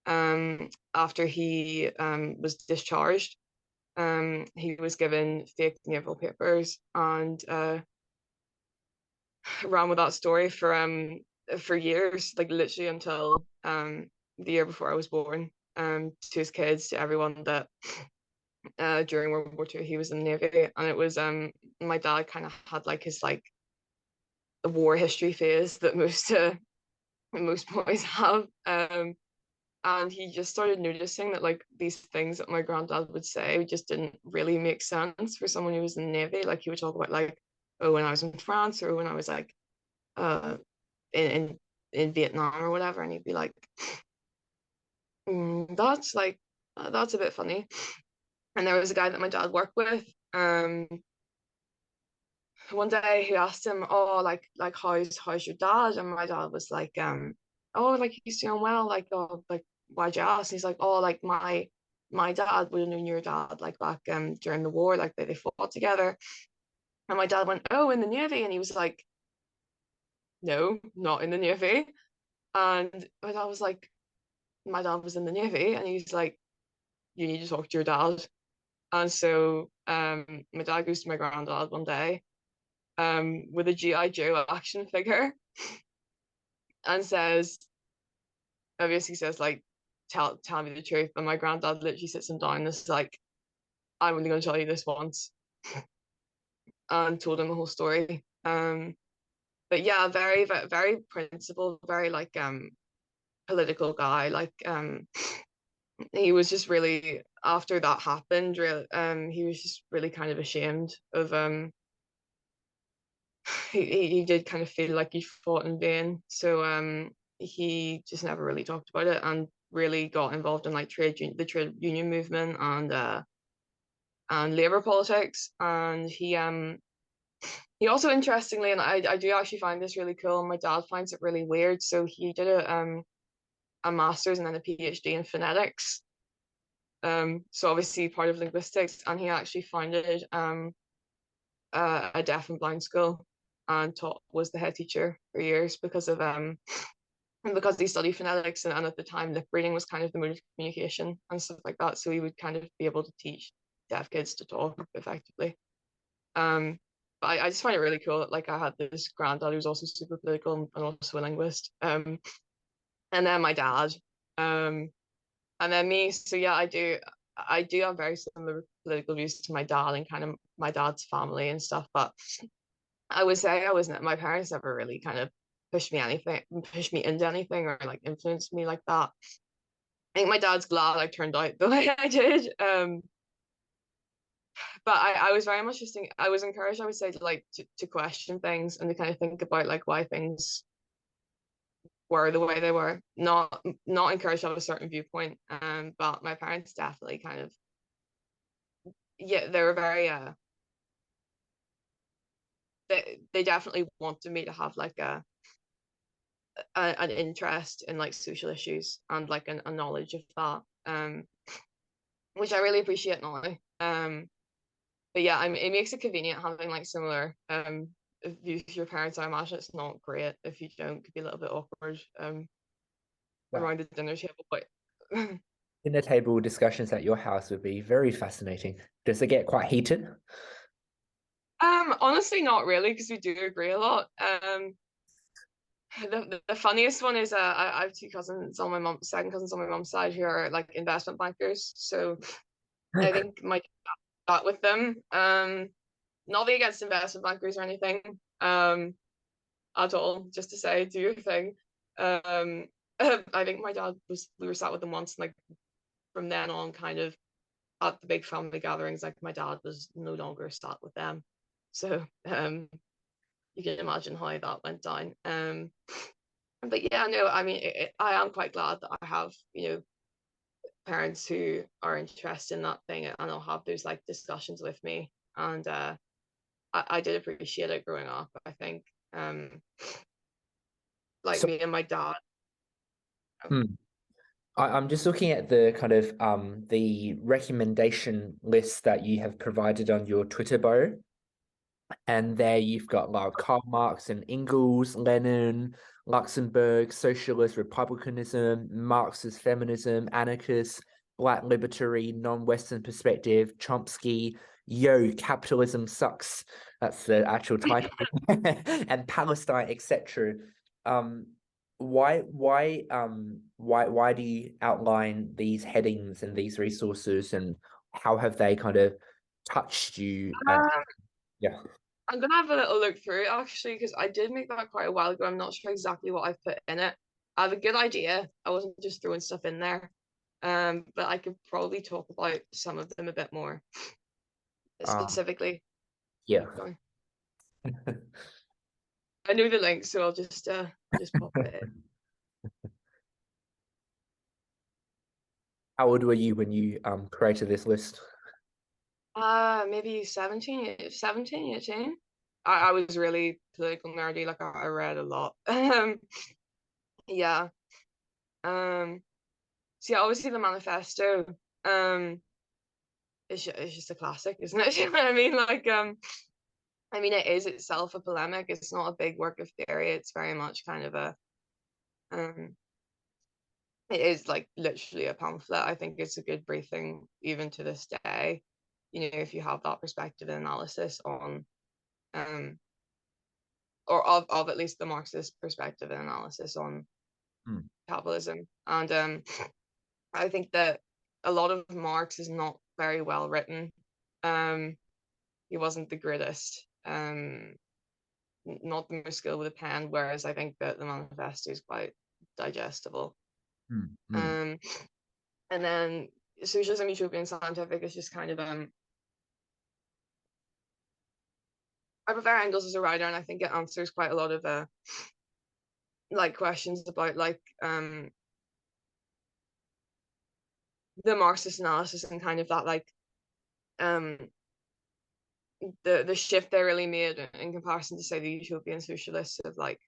After he was discharged, he was given fake naval papers and ran with that story for years, like literally until the year before I was born, to his kids, to everyone, that during World War II he was in the Navy. And it was my dad kind of had like his like the war history phase that most boys have, and he just started noticing that like these things that my granddad would say just didn't really make sense for someone who was in the Navy. Like he would talk about like, oh, when I was in France, or when I was like uh in Vietnam or whatever, and he'd be like, that's a bit funny. And there was a guy that my dad worked with, one day who asked him, oh, like how's your dad? And my dad was like, oh, like he's doing well, like, oh, like why'd you ask? And he's like, oh, like my dad would have known your dad like back during the war, like they fought together. And my dad went, oh, in the Navy? And he was like, no, not in the Navy. And my dad was in the Navy, and he's like, you need to talk to your dad. And so my dad goes to my granddad one day with a G.I. Joe action figure and obviously says like, tell me the truth. And my granddad literally sits him down and is like, I'm only going to tell you this once, and told him the whole story. But yeah, very, very, very principled, very like political guy. Like he was just really, after that happened, really, he was just really kind of ashamed of he did kind of feel like he fought in vain. So he just never really talked about it, and really got involved in like the trade union movement and labor politics. And he also, interestingly, and I do actually find this really cool, and my dad finds it really weird, so he did a master's and then a PhD in phonetics. So obviously part of linguistics, and he actually founded a deaf and blind school and was the head teacher for years because he studied phonetics, and at the time lip reading was kind of the mode of communication and stuff like that. So he would kind of be able to teach deaf kids to talk effectively. But I just find it really cool that like I had this granddad who was also super political and also a linguist. And then my dad. And then me. So yeah, I do have very similar political views to my dad and kind of my dad's family and stuff. But I would say my parents never really kind of pushed me into anything, or like influenced me like that. I think my dad's glad I turned out the way I did. But I was very much I was encouraged, I would say, to question things and to kind of think about like why things were the way they were. Not encouraged to have a certain viewpoint. But my parents definitely kind of, yeah, they were very they definitely wanted me to have like an interest in like social issues and like a knowledge of that, which I really appreciate now. But yeah, it makes it convenient having like similar views to your parents. I imagine it's not great if you don't. It could be a little bit awkward around the dinner table, but dinner table discussions at your house would be very fascinating. Does it get quite heated? Honestly, not really, because we do agree a lot. The funniest one is I have two cousins on my mom's second cousins on my mom's side who are like investment bankers. So I think my dad with them. Nothing against investment bankers or anything. At all. Just to say, do your thing. I think my dad we were sat with them once, and like from then on, kind of at the big family gatherings, like my dad was no longer sat with them. So you can imagine how that went down. But yeah, no, I mean, I am quite glad that I have, parents who are interested in that thing, and I'll have those like discussions with me. And I did appreciate it growing up. I think, like So me and my dad. I'm just looking at the kind of the recommendation list that you have provided on your Twitter bio. And there you've got like Karl Marx and Engels, Lenin, Luxemburg, socialist republicanism, Marxist feminism, anarchist, black libertary, non-Western perspective, Chomsky, yo, capitalism sucks. That's the actual title. And Palestine, etc. Why do you outline these headings and these resources, and how have they kind of touched you? Yeah. I'm gonna have a little look through it actually, because I did make that quite a while ago. I'm not sure exactly what I've put in it. I have a good idea. I wasn't just throwing stuff in there. But I could probably talk about some of them a bit more specifically. Yeah. Sorry. I know the link, so I'll just pop it in. How old were you when you created this list? Maybe 17, 18. I was really political nerdy, like I read a lot. Yeah. So yeah, obviously the manifesto, it's just a classic, isn't it? You know what I mean? Like, I mean, it is itself a polemic. It's not a big work of theory. It's very much kind of a, it is like literally a pamphlet. I think it's a good briefing even to this day, if you have that perspective and analysis on, or of at least the Marxist perspective and analysis on capitalism. And I think that a lot of Marx is not very well written. He wasn't the greatest, not the most skilled with a pen, whereas I think that the manifesto is quite digestible. And then Socialism, Utopia, and Scientific is just kind of I prefer Engels as a writer, and I think it answers quite a lot of like questions about like the Marxist analysis and kind of that like the shift they really made in comparison to say the utopian socialists of like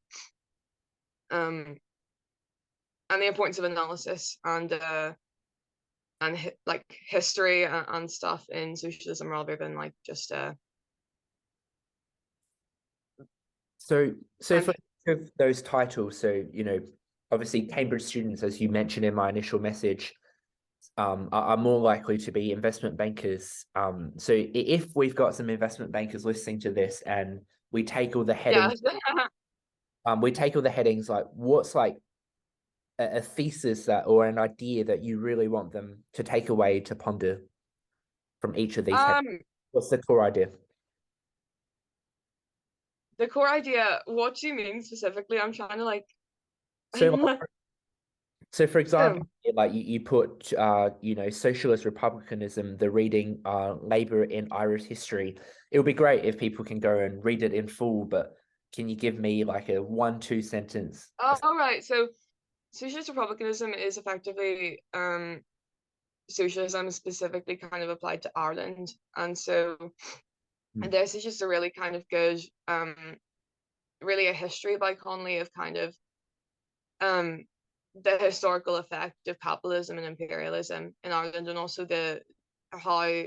and the importance of analysis and like history and stuff in socialism rather than like just So for those titles, so obviously Cambridge students, as you mentioned in my initial message, are more likely to be investment bankers. So if we've got some investment bankers listening to this and we take all the headings, like what's like a thesis that or an idea that you really want them to take away to ponder from each of these headings? What's the core idea? The core idea, what do you mean specifically? I'm trying to like so for example, like you put socialist republicanism, the reading labor in Irish history. It would be great if people can go and read it in full, but can you give me like a 1-2 sentence? All right. So socialist republicanism is effectively socialism specifically kind of applied to Ireland. And so this is just a really kind of good really a history by Conley of kind of the historical effect of capitalism and imperialism in Ireland, and also how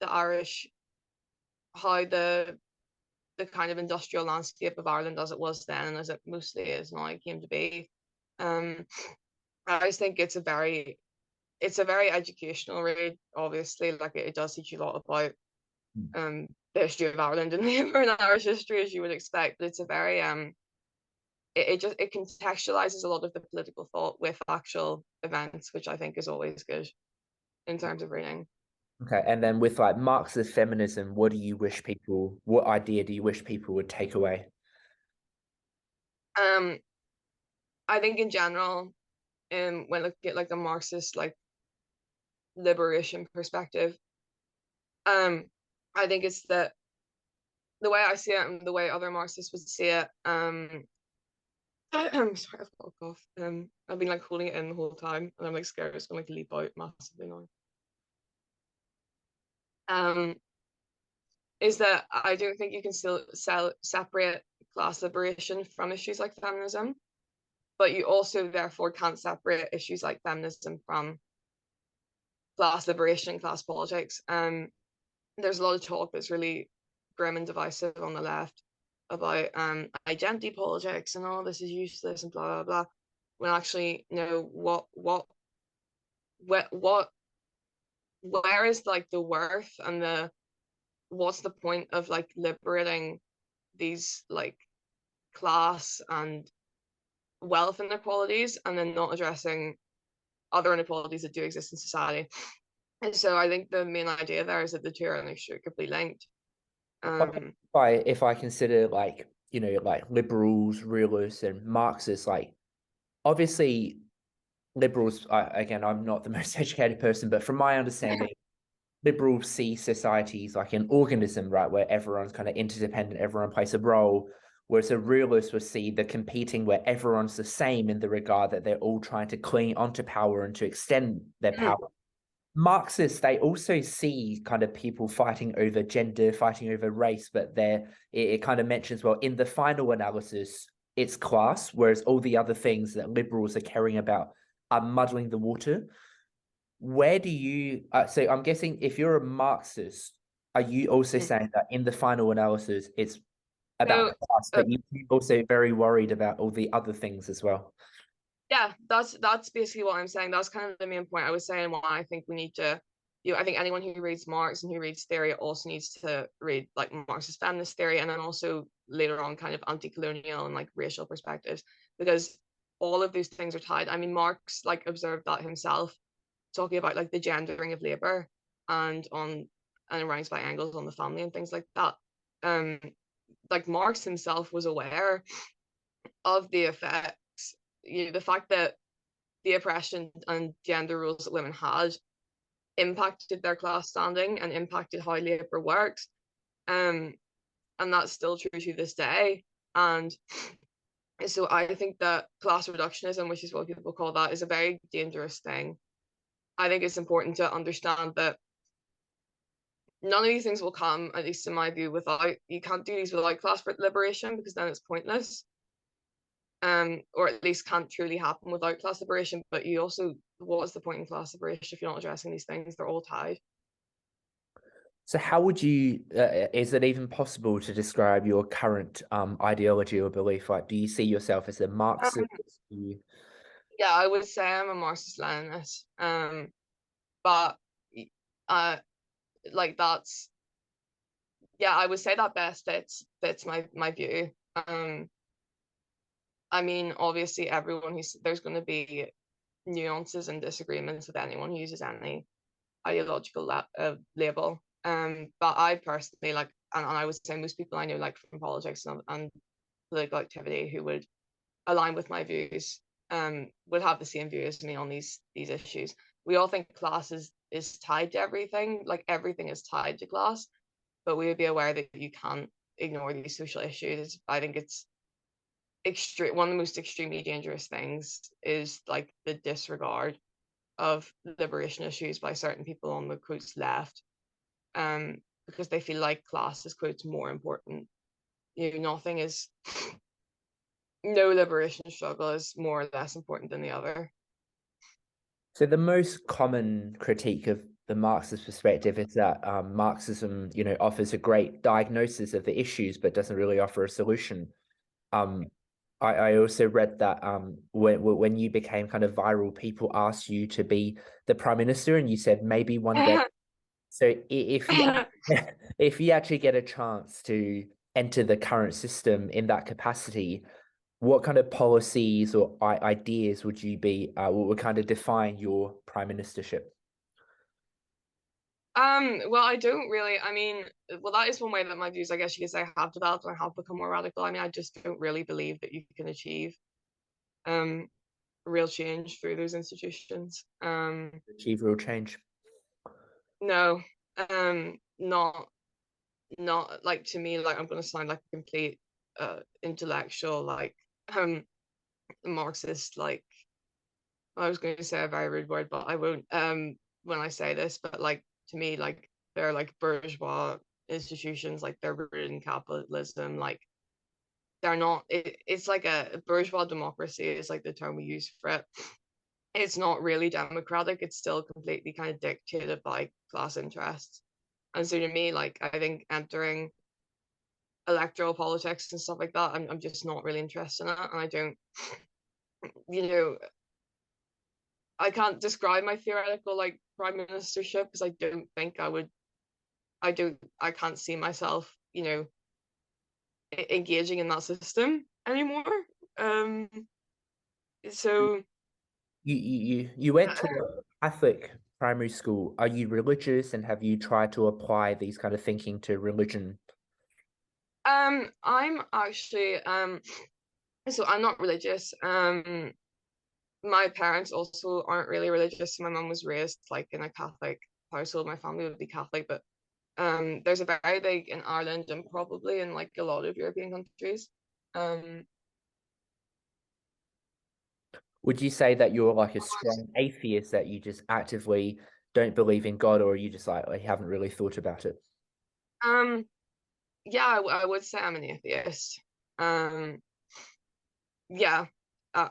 the kind of industrial landscape of Ireland as it was then and as it mostly is now came to be. I just think it's a very educational read. Obviously, like it does teach you a lot about the history of Ireland and labour and Irish history, as you would expect. But it's a very it contextualizes a lot of the political thought with actual events, which I think is always good in terms of reading. Okay, and then with like Marxist feminism, what idea do you wish people would take away? I think in general, when looking at like the Marxist like liberation perspective, I think it's that the way I see it and the way other Marxists would see it, I'm sorry, I've got a cough. I've been like holding it in the whole time, and I'm like scared it's gonna like leap out massively now. Is that I don't think you can still separate class liberation from issues like feminism, but you also therefore can't separate issues like feminism from class liberation and class politics. There's a lot of talk that's really grim and divisive on the left about identity politics and all this is useless and blah blah blah. When actually, where is like the worth and what's the point of like liberating these like class and wealth inequalities and then not addressing other inequalities that do exist in society? And so I think the main idea there is that the two are inextricably linked. If I consider like, like liberals, realists, and Marxists, like obviously liberals, again, I'm not the most educated person, but from my understanding, liberals see societies like an organism, right, where everyone's kind of interdependent, everyone plays a role, whereas a realist would see the competing where everyone's the same in the regard that they're all trying to cling onto power and to extend their power. Marxists, they also see kind of people fighting over gender, fighting over race, but it kind of mentions, well, in the final analysis, it's class, whereas all the other things that liberals are caring about are muddling the water. Where do you, so I'm guessing if you're a Marxist, are you also saying that in the final analysis, it's about class, but you're also very worried about all the other things as well? Yeah, that's basically what I'm saying. That's kind of the main point. I was saying why I think we need to, I think anyone who reads Marx and who reads theory also needs to read like Marxist feminist theory, and then also later on kind of anti-colonial and like racial perspectives, because all of those things are tied. I mean, Marx like observed that himself, talking about like the gendering of labor and writings by Engels on the family and things like that. Like Marx himself was aware of the effect, the fact that the oppression and gender rules that women had impacted their class standing and impacted how labor works. And that's still true to this day. And so I think that class reductionism, which is what people call that, is a very dangerous thing. I think it's important to understand that none of these things will come, at least in my view, you can't do these without class liberation, because then it's pointless. Or at least can't truly happen without class liberation. But you also, what's the point in class liberation if you're not addressing these things? They're all tied. So how would you, is it even possible to describe your current ideology or belief? Like, do you see yourself as a Marxist? Yeah, I would say I'm a Marxist-Leninist. But like that's, yeah, I would say that best fits my view. I mean, obviously, there's going to be nuances and disagreements with anyone who uses any ideological label. But I personally like, and I would say most people I know, like from politics and political activity, who would align with my views, would have the same view as me on these issues. We all think class is tied to everything, like everything is tied to class, but we would be aware that you can't ignore these social issues. I think it's one of the most extremely dangerous things is like the disregard of liberation issues by certain people on the quotes left, because they feel like class is quotes more important. Nothing is, no liberation struggle is more or less important than the other. So the most common critique of the Marxist perspective is that Marxism, offers a great diagnosis of the issues, but doesn't really offer a solution. I also read that when you became kind of viral, people asked you to be the prime minister, and you said maybe one day. So if you actually get a chance to enter the current system in that capacity, What kind of policies or ideas would you be would kind of define your prime ministership? Well, I don't really, I mean, well, that is one way that my views, I guess you could say, have developed or have become more radical. I mean, I just don't really believe that you can achieve um real change through those institutions. Achieve real change. No, not like, to me, like, I'm gonna sound like a complete intellectual, like Marxist, like, I was going to say a very rude word, but I won't when I say this, but like, to me, like, they're like bourgeois institutions, like they're rooted in capitalism, like they're not it's like a bourgeois democracy is like the term we use for it. It's not really democratic, it's still completely kind of dictated by class interests. And so to me, like, I think entering electoral politics and stuff like that, I'm just not really interested in it. And I don't, you know, I can't describe my theoretical like prime ministership because I don't think I would. I can't see myself, engaging in that system anymore. Um, so You went to a Catholic primary school. Are you religious, and have you tried to apply these kind of thinking to religion? I'm actually so I'm not religious. My parents also aren't really religious. My mum was raised like in a Catholic household. My family would be Catholic, but there's a very big in Ireland and probably in like a lot of European countries. Would you say that you're like a strong atheist, that you just actively don't believe in God, or you just like haven't really thought about it? Yeah, I would say I'm an atheist. Um, yeah, uh,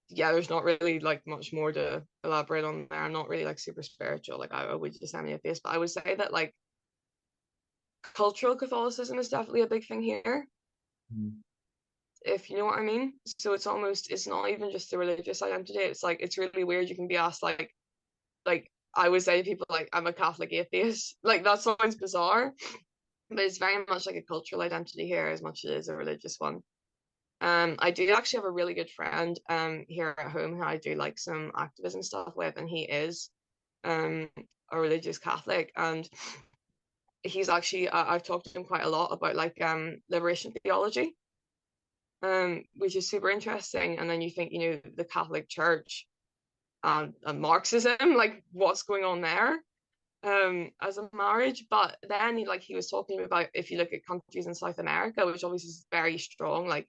yeah. There's not really like much more to elaborate on there. I'm not really like super spiritual. Like I would just say I'm an atheist, but I would say that like cultural Catholicism is definitely a big thing here, Mm. if you know what I mean. So it's not even just the religious identity. It's like it's really weird. You can be asked like I would say to people like I'm a Catholic atheist. Like that sounds bizarre, but it's very much like a cultural identity here as much as it is a religious one. I do actually have a really good friend here at home who I do like some activism stuff with, and he is um a religious Catholic, and he's actually I've talked to him quite a lot about like liberation theology, which is super interesting. And then you think, the Catholic Church and Marxism, like what's going on there as a marriage. But then he was talking about, if you look at countries in South America, which obviously is very strong, like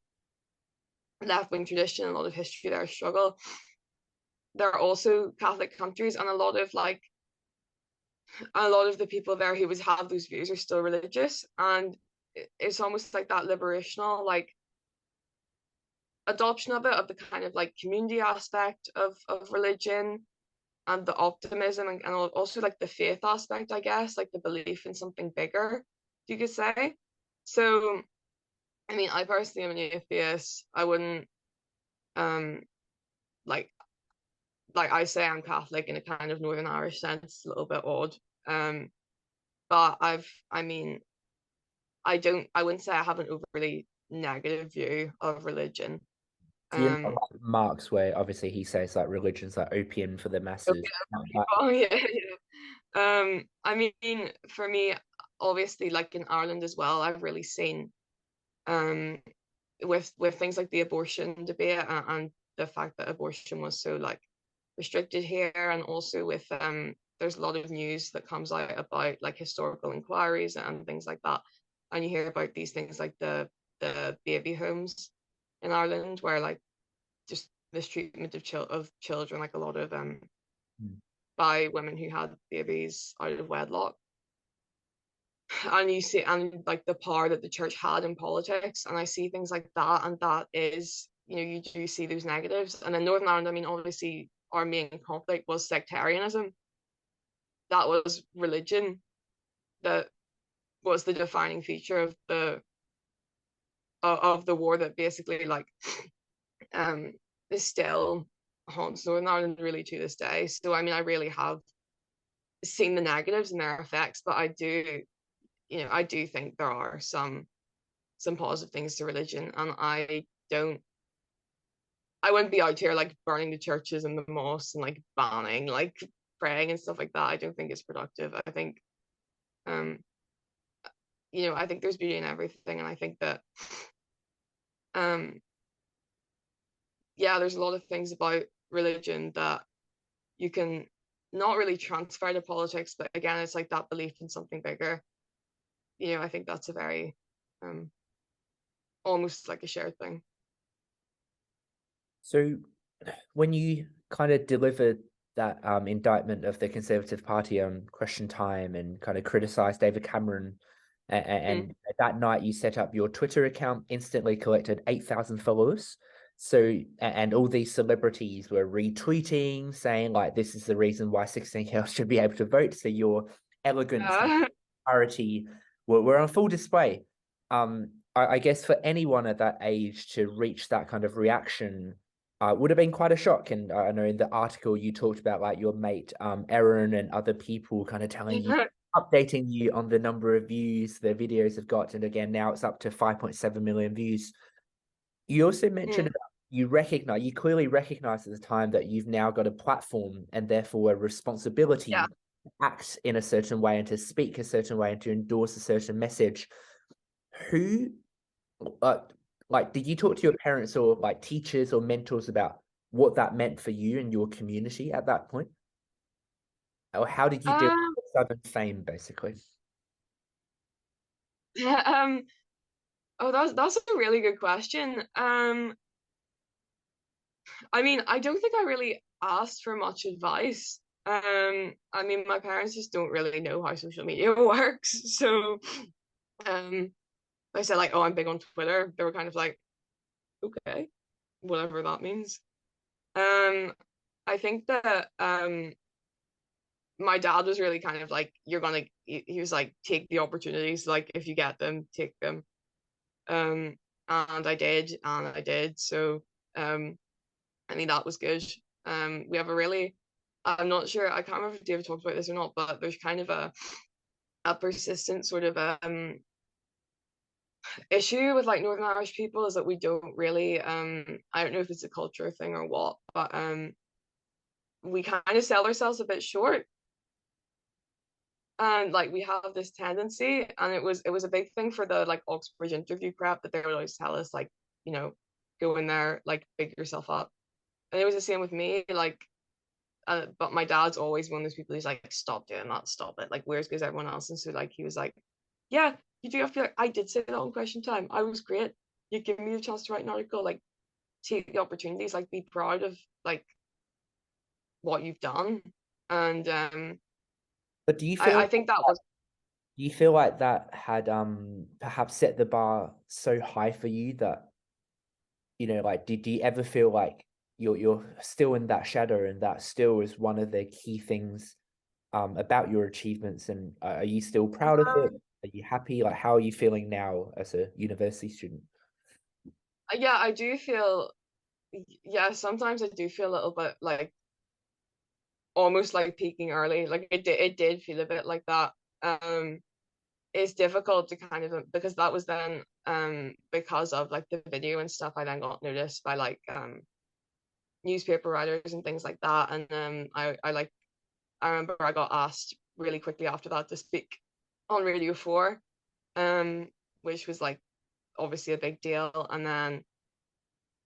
left-wing tradition, a lot of history there, struggle. There are also Catholic countries, and a lot of the people there who would have those views are still religious, and it's almost like that liberational like adoption of it, of the kind of like community aspect of religion, and the optimism, and also like the faith aspect, I guess, like the belief in something bigger, you could say. So I mean, I personally am an atheist. I wouldn't um like I say I'm Catholic in a kind of Northern Irish sense. It's a little bit odd. Um, but I mean, I wouldn't say I have an overly negative view of religion. So you're not Um, like Marx, where obviously he says like religion's like opium for the masses. okay. Oh yeah, yeah. I mean, for me, obviously, like in Ireland as well, I've really seen um with things like the abortion debate, and the fact that abortion was so like restricted here, and also with there's a lot of news that comes out about like historical inquiries and things like that, and you hear about these things like the baby homes in Ireland, where like just mistreatment of children, like a lot of Mm. by women who had babies out of wedlock. And you see, and like the power that the church had in politics, and I see things like that, and that is, you do see those negatives. And in Northern Ireland, I mean, obviously our main conflict was sectarianism. That was religion that was the defining feature of the war, that basically like um is still haunts Northern Ireland really to this day. So I mean, I really have seen the negatives and their effects, but I do think there are some positive things to religion, and I don't I wouldn't be out here like burning the churches and the mosques and like banning like praying and stuff like that. I don't think it's productive. I think I think there's beauty in everything, and I think that there's a lot of things about religion that you can not really transfer to politics, but again, it's like that belief in something bigger. I think that's a very almost like a shared thing. So when you kind of delivered that indictment of the Conservative Party on Question Time and kind of criticized David Cameron, and that night you set up your Twitter account, instantly collected 8,000 followers. So, and all these celebrities were retweeting, saying like, this is the reason why 16-year-olds should be able to vote. So your elegance and clarity were on full display. I guess for anyone at that age to reach that kind of reaction would have been quite a shock. And I know in the article you talked about like your mate Aaron and other people kind of telling you, updating you on the number of views the videos have got. And again, now it's up to 5.7 million views. You also mentioned you clearly recognize at the time that you've now got a platform and therefore a responsibility to act in a certain way and to speak a certain way and to endorse a certain message. Who did you talk to your parents or like teachers or mentors about what that meant for you and your community at that point? Or how did you deal with Southern fame, basically? That's a really good question. I mean, I don't think I really asked for much advice. I mean, my parents just don't really know how social media works. So, I said like, oh, I'm big on Twitter. They were kind of like, okay, whatever that means. I think that my dad was really kind of like, he was like, take the opportunities, like if you get them, take them. And I did. So I mean, that was good. We have a really, I'm not sure, I can't remember if David talked about this or not, but there's kind of a persistent sort of issue with like Northern Irish people is that we don't really, I don't know if it's a culture thing or what, but we kind of sell ourselves a bit short. And like we have this tendency, and it was a big thing for the like Oxford interview prep that they would always tell us like, go in there, like big yourself up. And it was the same with me, like, but my dad's always one of those people who's like, stop doing that, stop it. Like, where's goes everyone else? And so like he was like, yeah, you do have to be like, I did say that on Question Time. I was great. You give me the chance to write an article, like take the opportunities, like be proud of like what you've done. And but do you feel I think that was, do you feel like that had perhaps set the bar so high for you that like did you ever feel like you're still in that shadow and that still is one of the key things about your achievements, and are you still proud of it? Are you happy? Like, how are you feeling now as a university student? yeah, I do feel, sometimes I do feel a little bit like almost like peaking early. Like it did feel a bit like that. It's difficult to kind of, because that was then because of like the video and stuff, I then got noticed by like newspaper writers and things like that. And I remember I got asked really quickly after that to speak on Radio 4, which was like obviously a big deal. And then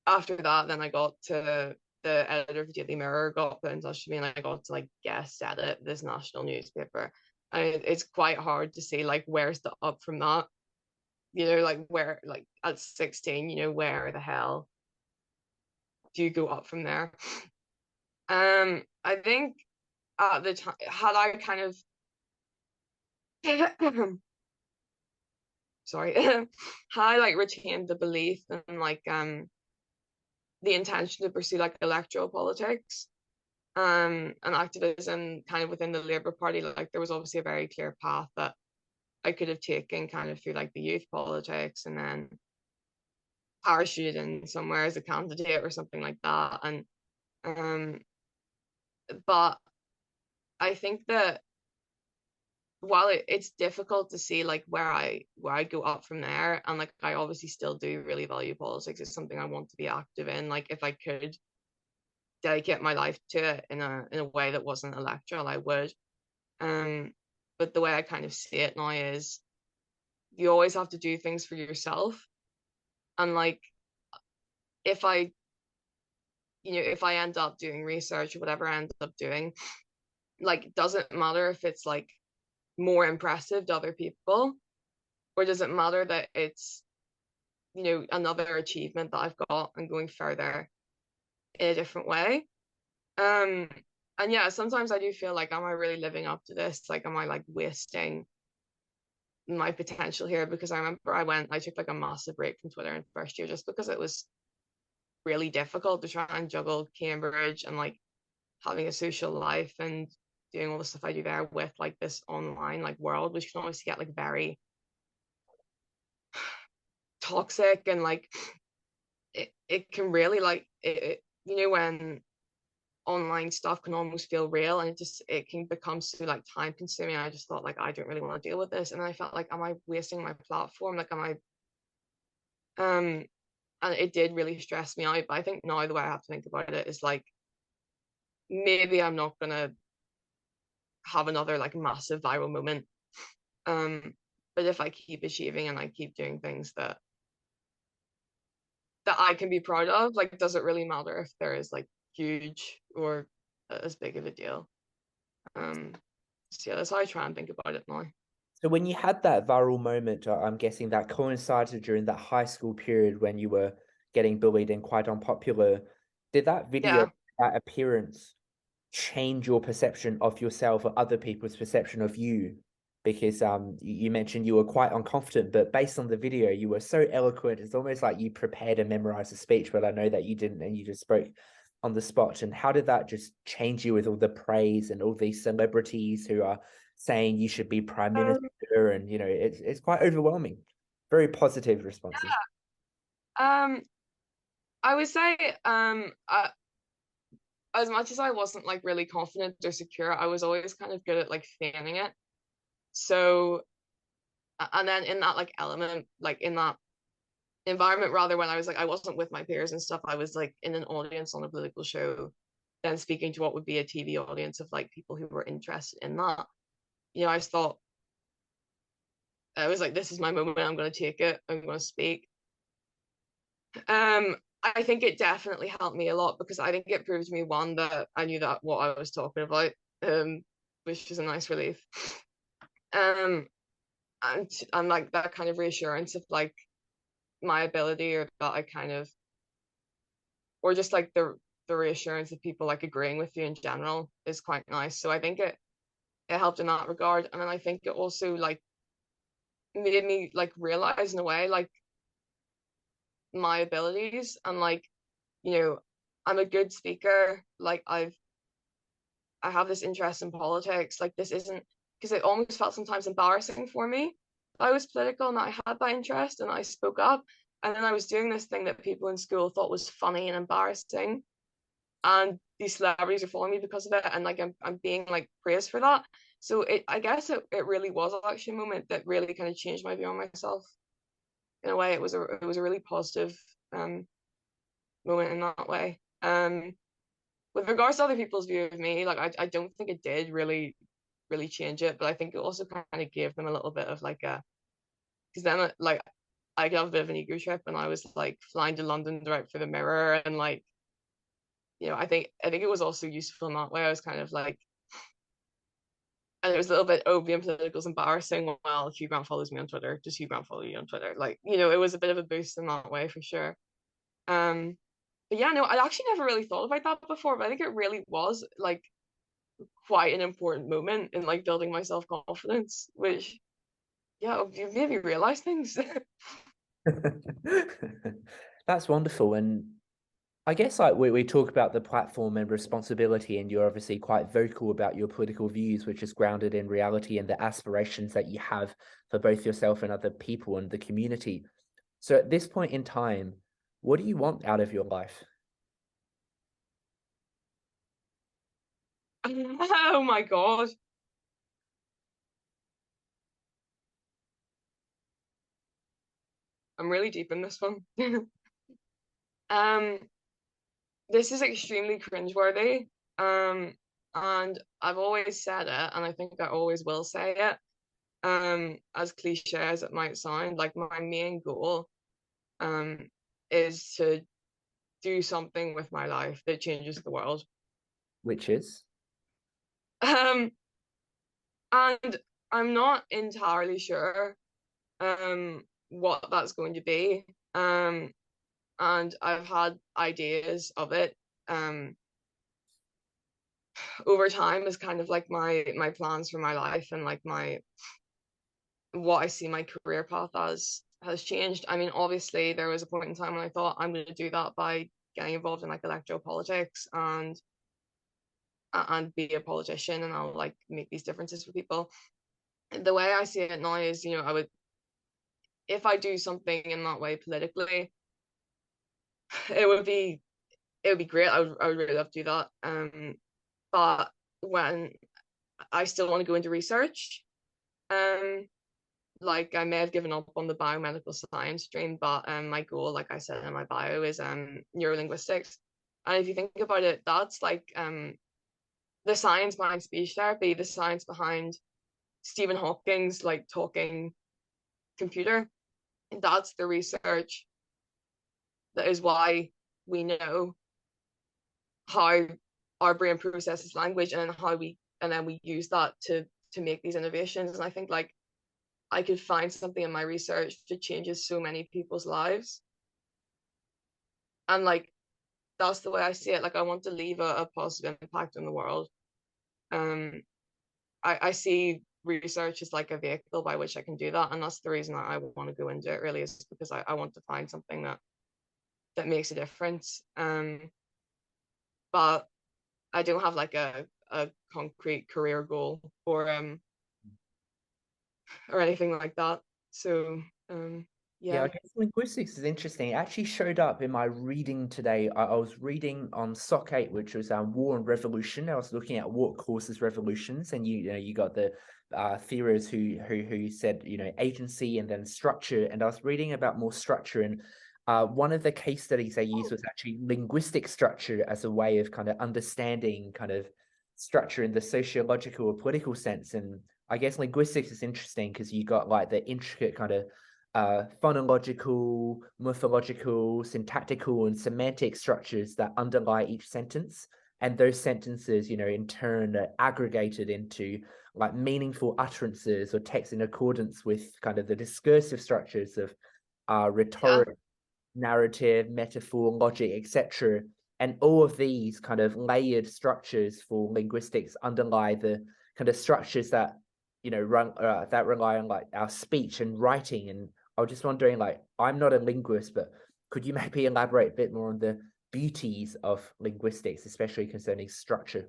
after that, then I got to the editor of the Daily Mirror got put in touch with me, and I got to like guest edit this national newspaper. And it's quite hard to see like where's the up from that, like where, like at 16, where the hell do you go up from there? I think at the time, had I kind of sorry, had I like retained the belief and like the intention to pursue like electoral politics and activism kind of within the Labour Party, like there was obviously a very clear path that I could have taken kind of through like the youth politics and then parachute in somewhere as a candidate or something like that. And but I think that while it's difficult to see like where I go up from there, and like I obviously still do really value politics. It's something I want to be active in. Like if I could dedicate my life to it in a way that wasn't electoral, I would. But the way I kind of see it now is you always have to do things for yourself. And like if I if I end up doing research or whatever I end up doing, like it doesn't matter if it's like more impressive to other people, or does it matter that it's another achievement that I've got and going further in a different way. And yeah, sometimes I do feel like, am I really living up to this? Like, am I like wasting my potential here? Because I remember I took like a massive break from Twitter in first year just because it was really difficult to try and juggle Cambridge and like having a social life and doing all the stuff I do there with like this online like world, which can always get like very toxic, and like it can really like when online stuff can almost feel real, and it can become so like time consuming. I just thought like I don't really want to deal with this, and I felt like, am I wasting my platform? Like, am I and it did really stress me out. But I think now the way I have to think about it is like, maybe I'm not gonna have another like massive viral moment, but if I keep achieving and I keep doing things that I can be proud of, like, does it really matter if there is like huge or as big of a deal? So yeah, that's how I try and think about it now. So when you had that viral moment, I'm guessing that coincided during that high school period when you were getting bullied and quite unpopular. Did that video, that appearance, change your perception of yourself or other people's perception of you? Because you mentioned you were quite unconfident, but based on the video, you were so eloquent. It's almost like you prepared and memorized a speech, but I know that you didn't, and you just spoke on the spot. And how did that just change you with all the praise and all these celebrities who are saying you should be prime minister? And it's quite overwhelming. Very positive responses. I would say as much as I wasn't like really confident or secure, I was always kind of good at like feigning it. So, and then in that like element, like in that environment, rather, when I was like, I wasn't with my peers and stuff, I was like in an audience on a political show, then speaking to what would be a TV audience of like people who were interested in that. I just thought, I was like, this is my moment, I'm going to take it, I'm going to speak. I think it definitely helped me a lot, because I think it proved to me, one, that I knew that what I was talking about, which is a nice relief. And like that kind of reassurance of like my ability, or that I kind of, or just like the reassurance of people like agreeing with you in general is quite nice. So I think it helped in that regard. And then I think it also like made me like realize in a way like my abilities, and like I'm a good speaker. Like I have this interest in politics. Like this isn't, because it almost felt sometimes embarrassing for me. I was political and I had that interest and I spoke up, and then I was doing this thing that people in school thought was funny and embarrassing, and these celebrities are following me because of it, and like I'm being like praised for that. So I guess it really was actually a moment that really kind of changed my view on myself. In a way, it was a really positive moment in that way. With regards to other people's view of me, like I don't think it did really change it, but I think it also kind of gave them a little bit of like because then like I got a bit of an ego trip, and I was like flying to London direct for the Mirror, and like I think it was also useful in that way. I was kind of like, and it was a little bit, being political is embarrassing. Well, Hugh Grant follows me on Twitter. Does Hugh Grant follow you on Twitter? Like, it was a bit of a boost in that way for sure. But yeah, no, I actually never really thought about that before, but I think it really was like quite an important moment in like building my self-confidence, which you made me realize things. That's wonderful. And I guess like we talk about the platform and responsibility, and you're obviously quite vocal about your political views, which is grounded in reality and the aspirations that you have for both yourself and other people and the community. So at this point in time, what do you want out of your life? Oh my God. I'm really deep in this one. This is extremely cringeworthy. And I've always said it, and I think I always will say it. As cliche as it might sound, like my main goal is to do something with my life that changes the world. Which is? And I'm not entirely sure what that's going to be. And I've had ideas of it over time as kind of like my plans for my life, and like what I see my career path as has changed. I mean, obviously there was a point in time when I thought I'm going to do that by getting involved in like electoral politics and be a politician, and I'll like make these differences for people. The way I see it now is, you know, I would, if I do something in that way politically, it would be great. I would really love to do that. But when I still want to go into research, like I may have given up on the biomedical science stream, but my goal, like I said in my bio, is neurolinguistics. And if you think about it, that's like the science behind speech therapy, the science behind Stephen Hawking's like talking computer. And that's the research that is why we know how our brain processes language, and then we use that to make these innovations. And I think like I could find something in my research that changes so many people's lives. And like that's the way I see it. Like I want to leave a positive impact on the world. I see research as like a vehicle by which I can do that, and that's the reason I want to go into it, really, is because I want to find something that makes a difference. But I don't have like a concrete career goal or anything like that. So Yeah, I guess linguistics is interesting. It actually showed up in my reading today. I was reading on SOC 8, which was War and Revolution. I was looking at what causes revolutions, and you got the theorists who said, you know, agency and then structure. And I was reading about more structure, and one of the case studies they used was actually linguistic structure as a way of kind of understanding kind of structure in the sociological or political sense. And I guess linguistics is interesting because you got like the intricate kind of phonological, morphological, syntactical, and semantic structures that underlie each sentence. And those sentences, you know, in turn are aggregated into like meaningful utterances or text in accordance with kind of the discursive structures of rhetoric, narrative, metaphor, logic, etc. And all of these kind of layered structures for linguistics underlie the kind of structures that, you know, that rely on like our speech and writing. And I was just wondering, like, I'm not a linguist, but could you maybe elaborate a bit more on the beauties of linguistics, especially concerning structure?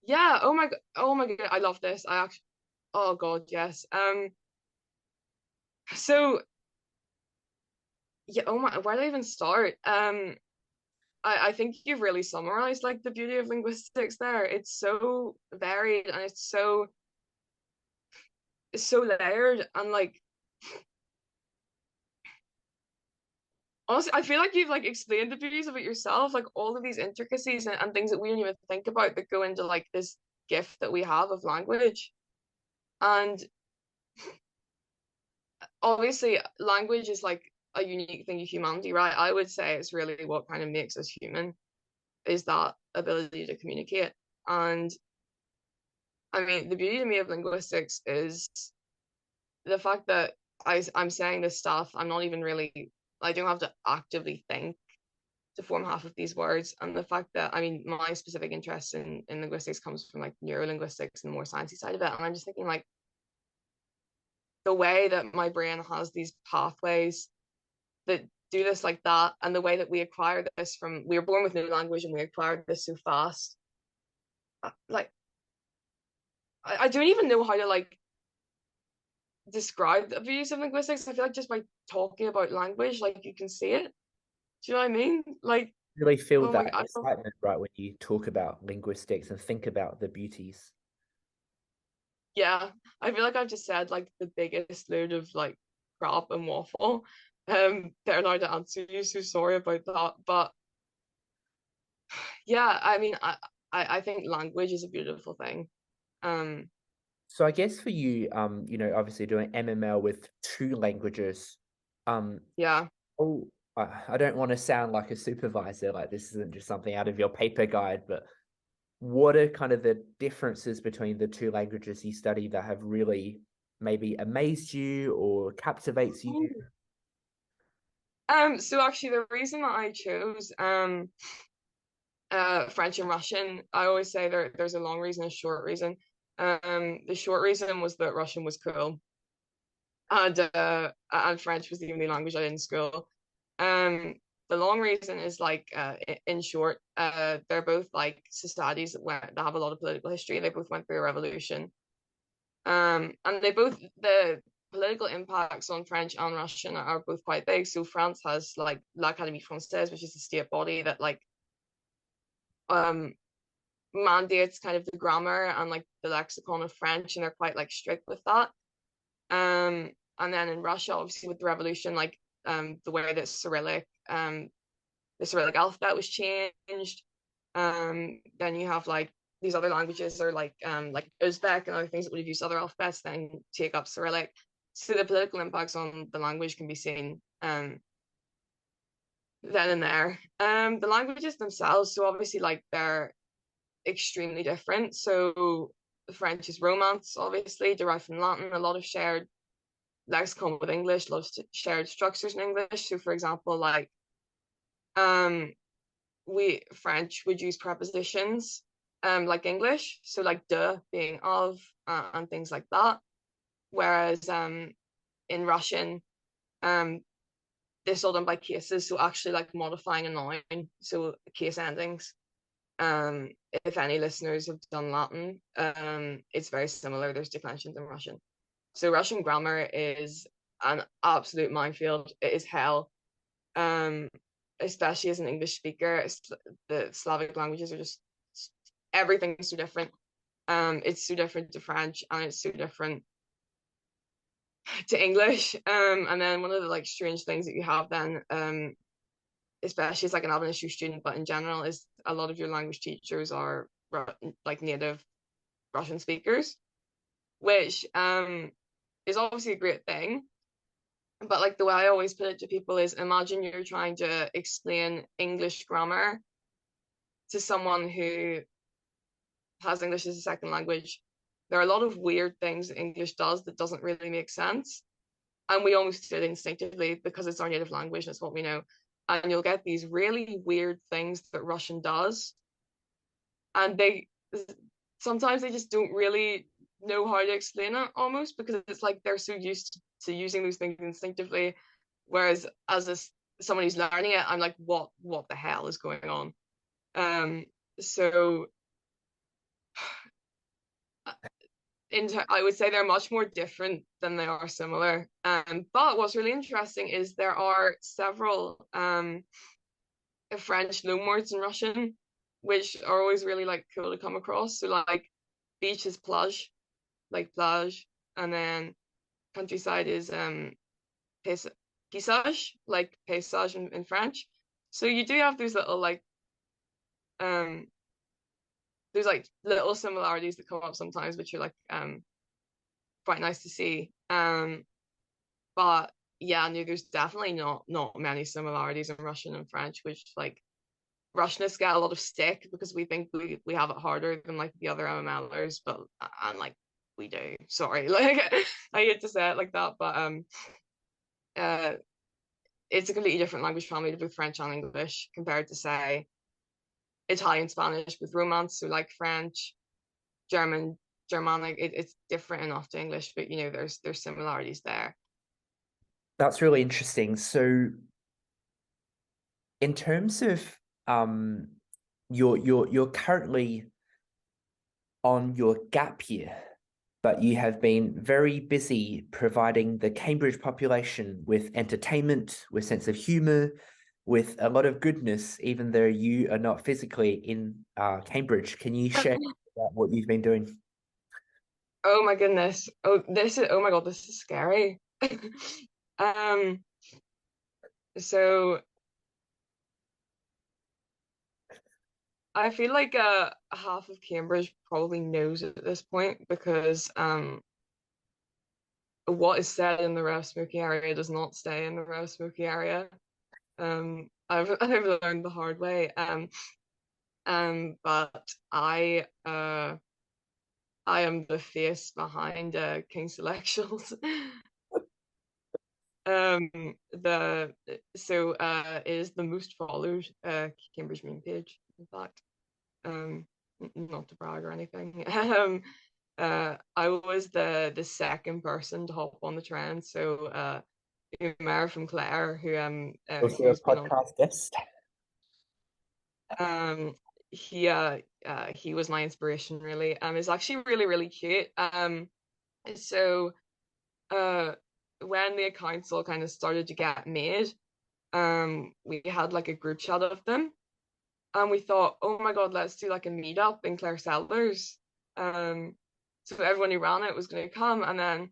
Yeah. Oh my god. I love this. Oh god, yes. So yeah. Oh my. Where do I even start? I think you've really summarized like the beauty of linguistics there. It's so varied, and it's so layered, and like honestly, I feel like you've like explained the beauties of it yourself, like all of these intricacies and things that we don't even think about that go into like this gift that we have of language. And obviously language is like a unique thing to humanity, right? I would say it's really what kind of makes us human, is that ability to communicate. And I mean, the beauty to me of linguistics is the fact that I'm saying this stuff, I'm not even really, I don't have to actively think to form half of these words. And the fact that, I mean, my specific interest in linguistics comes from like neurolinguistics and the more sciencey side of it. And I'm just thinking like the way that my brain has these pathways that do this like that, and the way that we acquire this from, we were born with new language and we acquired this so fast. Like, I don't even know how to like describe the beauties of linguistics. I feel like just by talking about language, like you can see it. Do you know what I mean? Like, Really feel oh my that God, excitement, right, when you talk about linguistics and think about the beauties. yeah. I feel like I've just said like the biggest load of like crap and waffle, they're allowed to answer you. So sorry about that. But yeah, I mean, I think language is a beautiful thing. So I guess for you, you know, obviously doing MML with 2 languages, yeah. oh, I don't want to sound like a supervisor, like this isn't just something out of your paper guide, but what are kind of the differences between the 2 languages you study that have really maybe amazed you or captivates you? So actually the reason that I chose French and Russian, I always say there's a long reason and a short reason. The short reason was that Russian was cool, and French was the only language I did in school. The long reason is like in short, they're both like societies that have a lot of political history. They both went through a revolution. And the political impacts on French and Russian are both quite big. So France has like l'Académie Française, which is a state body that like mandates kind of the grammar and like the lexicon of French, and they're quite like strict with that. And then in Russia, obviously with the revolution, like the way that the Cyrillic alphabet was changed. Then you have like these other languages are like Uzbek and other things that would have used other alphabets then take up Cyrillic. So the political impacts on the language can be seen then and there. The languages themselves, so obviously like they're extremely different. So French is Romance, obviously derived from Latin, a lot of shared lexicon with English, a lot of shared structures in English. So for example, like French would use prepositions like English, so like de being of and things like that. Whereas in Russian, this all done by cases, so actually like modifying a noun, so case endings. If any listeners have done Latin, it's very similar. There's declensions in Russian. So Russian grammar is an absolute minefield. It is hell. Especially as an English speaker, the Slavic languages are just everything's so different. It's so different to French, and it's so different to English. And then one of the like strange things that you have then, especially as like an ab-initio student, but in general, is a lot of your language teachers are like native Russian speakers, which is obviously a great thing. But like the way I always put it to people is, imagine you're trying to explain English grammar to someone who has English as a second language. There are a lot of weird things that English does that doesn't really make sense. And we almost do it instinctively because it's our native language and it's what we know. And you'll get these really weird things that Russian does. And sometimes they just don't really know how to explain it almost, because it's like they're so used to using those things instinctively, whereas as someone who's learning it, I'm like, what the hell is going on? So I would say they're much more different than they are similar. But what's really interesting is there are several French loanwords in Russian, which are always really like cool to come across. So like beach is plage, like plage, and then countryside is paysage, like paysage in French. So you do have those little like there's like little similarities that come up sometimes, which are like quite nice to see. But yeah, no, there's definitely not many similarities in Russian and French, which like Russianists get a lot of stick because we think we have it harder than like the other MMLers, but and like we do. Sorry, like I hate to say it like that, but it's a completely different language family to both French and English compared to say Italian, Spanish with Romance. So like French, German, Germanic, it's different enough to English, but you know there's similarities there. That's really interesting. So in terms of you're currently on your gap year, but you have been very busy providing the Cambridge population with entertainment, with sense of humor, with a lot of goodness, even though you are not physically in Cambridge. Can you share about what you've been doing? Oh my goodness. Oh my God, this is scary. So I feel like half of Cambridge probably knows at this point, because what is said in the ref smoking area does not stay in the ref smoking area. I've learned the hard way. But I am the face behind King's Selections. It is the most followed Cambridge meme page, in fact. Not to brag or anything. I was the second person to hop on the trend. So Umar from Clare, Also a who's been on, podcast guest. he was my inspiration, really. It's actually really, really cute. So when the accounts all kind of started to get made, we had like a group chat of them, and we thought, oh my god, let's do like a meetup in Clare Cellars. So everyone who ran it was going to come, and then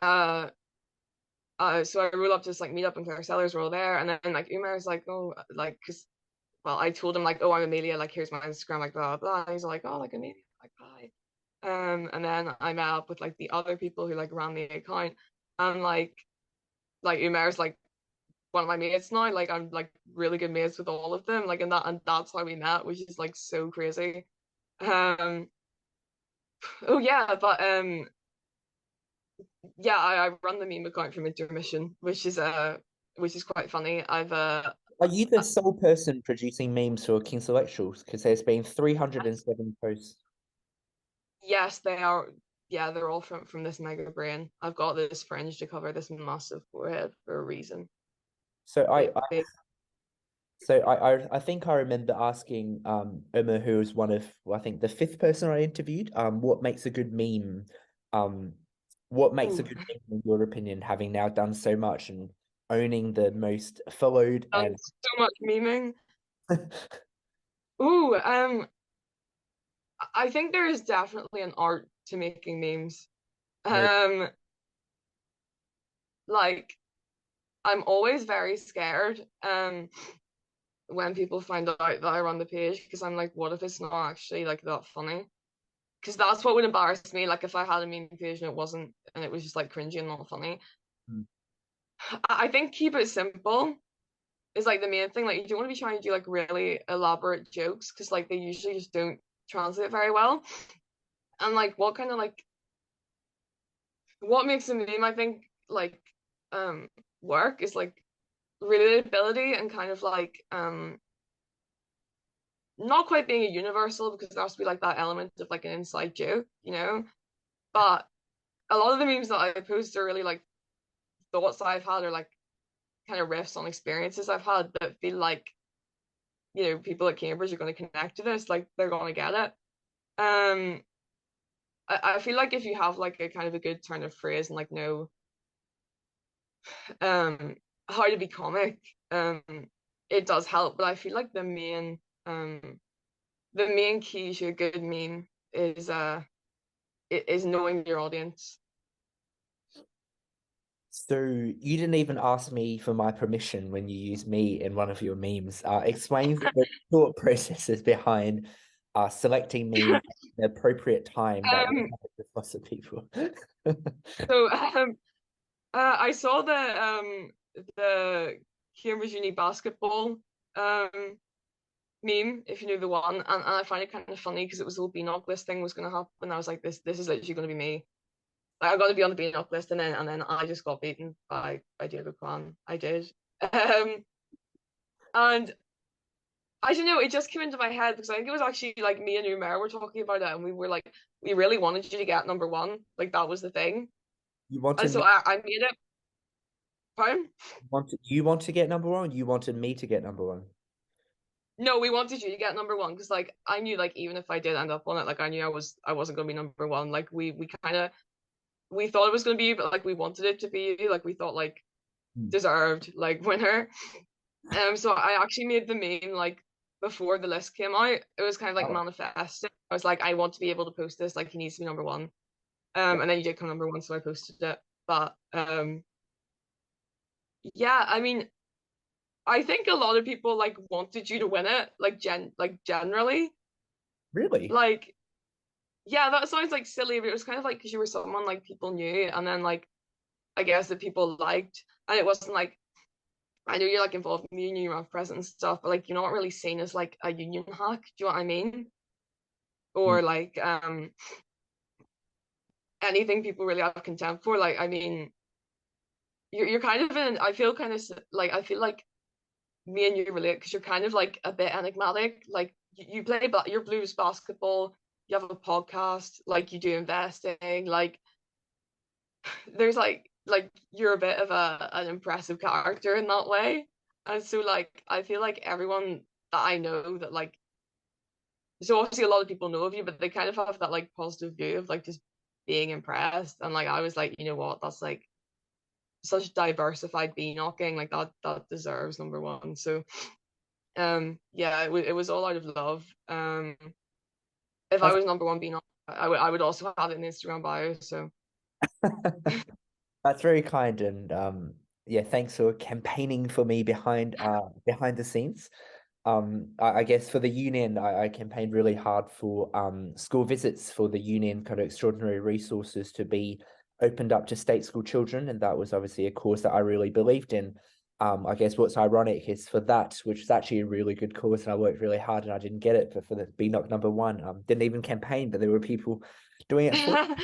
so I rolled up to this like meetup in Clare Cellars. We're all there, and then like Umar was like, oh, like, because, well, I told him like, oh, I'm Amelia, like, here's my Instagram, like, blah blah blah. And he's like, oh, like, Amelia, like, bye. And then I met up with like the other people who like ran the account, and like Umar's like one of my mates now. Like, I'm like really good mates with all of them. Like, and that's how we met, which is like so crazy. Oh yeah, but yeah, I run the meme account from Intermission, which is quite funny. Are you the sole person producing memes for King's Selections? Because there's been 307 posts. Yes, they are. Yeah, they're all from this mega brain. I've got this fringe to cover this massive forehead for a reason. So I think I remember asking Emma, who was one of, well, I think the fifth person I interviewed, what makes a good meme? What makes a good meme in your opinion, having now done so much and owning the most followed and so much memeing. Ooh, I think there is definitely an art to making memes. Like, I'm always very scared when people find out that I run the page, because I'm like, what if it's not actually like that funny? Because that's what would embarrass me. Like, if I had a meme page and it wasn't, and it was just like cringy and not funny. I think keep it simple is like the main thing. Like, you don't want to be trying to do like really elaborate jokes, because like they usually just don't translate very well. And like what makes a meme, I think, like work is like relatability, and kind of like not quite being a universal, because there has to be like that element of like an inside joke, but a lot of the memes that I post are really like thoughts I've had, or like kind of riffs on experiences I've had, that feel like, people at Cambridge are going to connect to this, like they're going to get it. I feel like if you have like a kind of a good turn of phrase and like know how to be comic, it does help. But I feel like the main key to a good meme is knowing your audience. So you didn't even ask me for my permission when you use me in one of your memes. Explain the thought processes behind selecting me at the appropriate time that we have with lots of people. So I saw the Cambridge Uni basketball meme, if you know the one, and I find it kind of funny, because it was the whole BNOC list thing was going to happen. I was like, this is literally going to be me. Like, I got to be on the BNOC list, and then I just got beaten by Diego Quan. I did. And I don't know, it just came into my head, because I think it was actually like me and Umar were talking about it, and we were like, we really wanted you to get number one. Like, that was the thing. And so I made it. Pardon? You want to get number one? You wanted me to get number one? No, we wanted you to get number one, because like I knew, like, even if I did end up on it, like I knew I wasn't gonna be number one. Like we thought it was gonna be, but like we wanted it to be, like we thought like deserved like winner. So I actually made the meme like before the list came out. It was kind of like manifested. I was like, I want to be able to post this, like he needs to be number one. And then you did come number one, so I posted it. But Yeah, I mean, I think a lot of people like wanted you to win it, like generally. Really? Like, yeah, that sounds like silly, but it was kind of like because you were someone like people knew, and then like I guess that people liked, and it wasn't like I know you're like involved in the union, you're present and stuff, but like you're not really seen as like a union hack. Do you know what I mean? Mm. Or like anything people really have contempt for. Like, I mean, you're kind of in. I feel kind of like I feel like me and you relate because you're kind of like a bit enigmatic. Like you play, but you're blues basketball. You have a podcast. Like you do investing. Like there's like you're a bit of an impressive character in that way. And so like I feel like everyone that I know that like so obviously a lot of people know of you, but they kind of have that like positive view of like just being impressed. And like I was like, you know what, that's like such diversified BNOCing, like that deserves number one. So yeah, it was all out of love. If I That's was number one BNOC, I would also have it in Instagram bio. So that's very kind, and yeah, thanks for campaigning for me behind the scenes. I guess for the union, I campaigned really hard for school visits for the union kind of extraordinary resources to be opened up to state school children, and that was obviously a cause that I really believed in. I guess what's ironic is for that, which is actually a really good cause, and I worked really hard and I didn't get it, but for the BNOC number one, didn't even campaign, but there were people doing it for.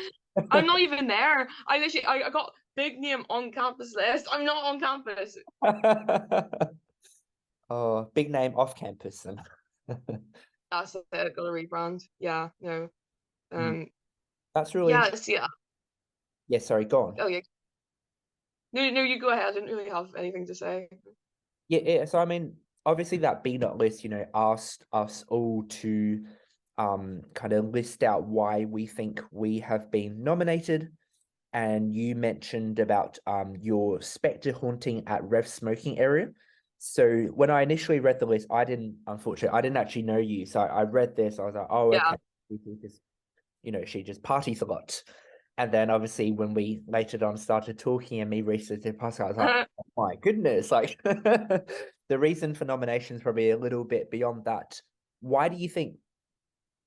I'm not even there. I literally I got big name on campus list. I'm not on campus. Oh, big name off campus. And That's it. Got to rebrand. Yeah, no. Um, that's really yeah. interesting. See, Yeah, sorry, go on. oh yeah. No, no, you go ahead. I didn't really have anything to say. Yeah. So I mean, obviously that BNOT list, asked us all to kind of list out why we think we have been nominated. And you mentioned about your spectre haunting at Rev smoking area. So when I initially read the list, unfortunately, I didn't actually know you. So I read this, I was like, oh, Yeah. okay. Because, she just parties a lot. And then obviously when we later on started talking and me researching Pascal, I was like, oh my goodness, like the reason for nomination is probably a little bit beyond that. Why do you think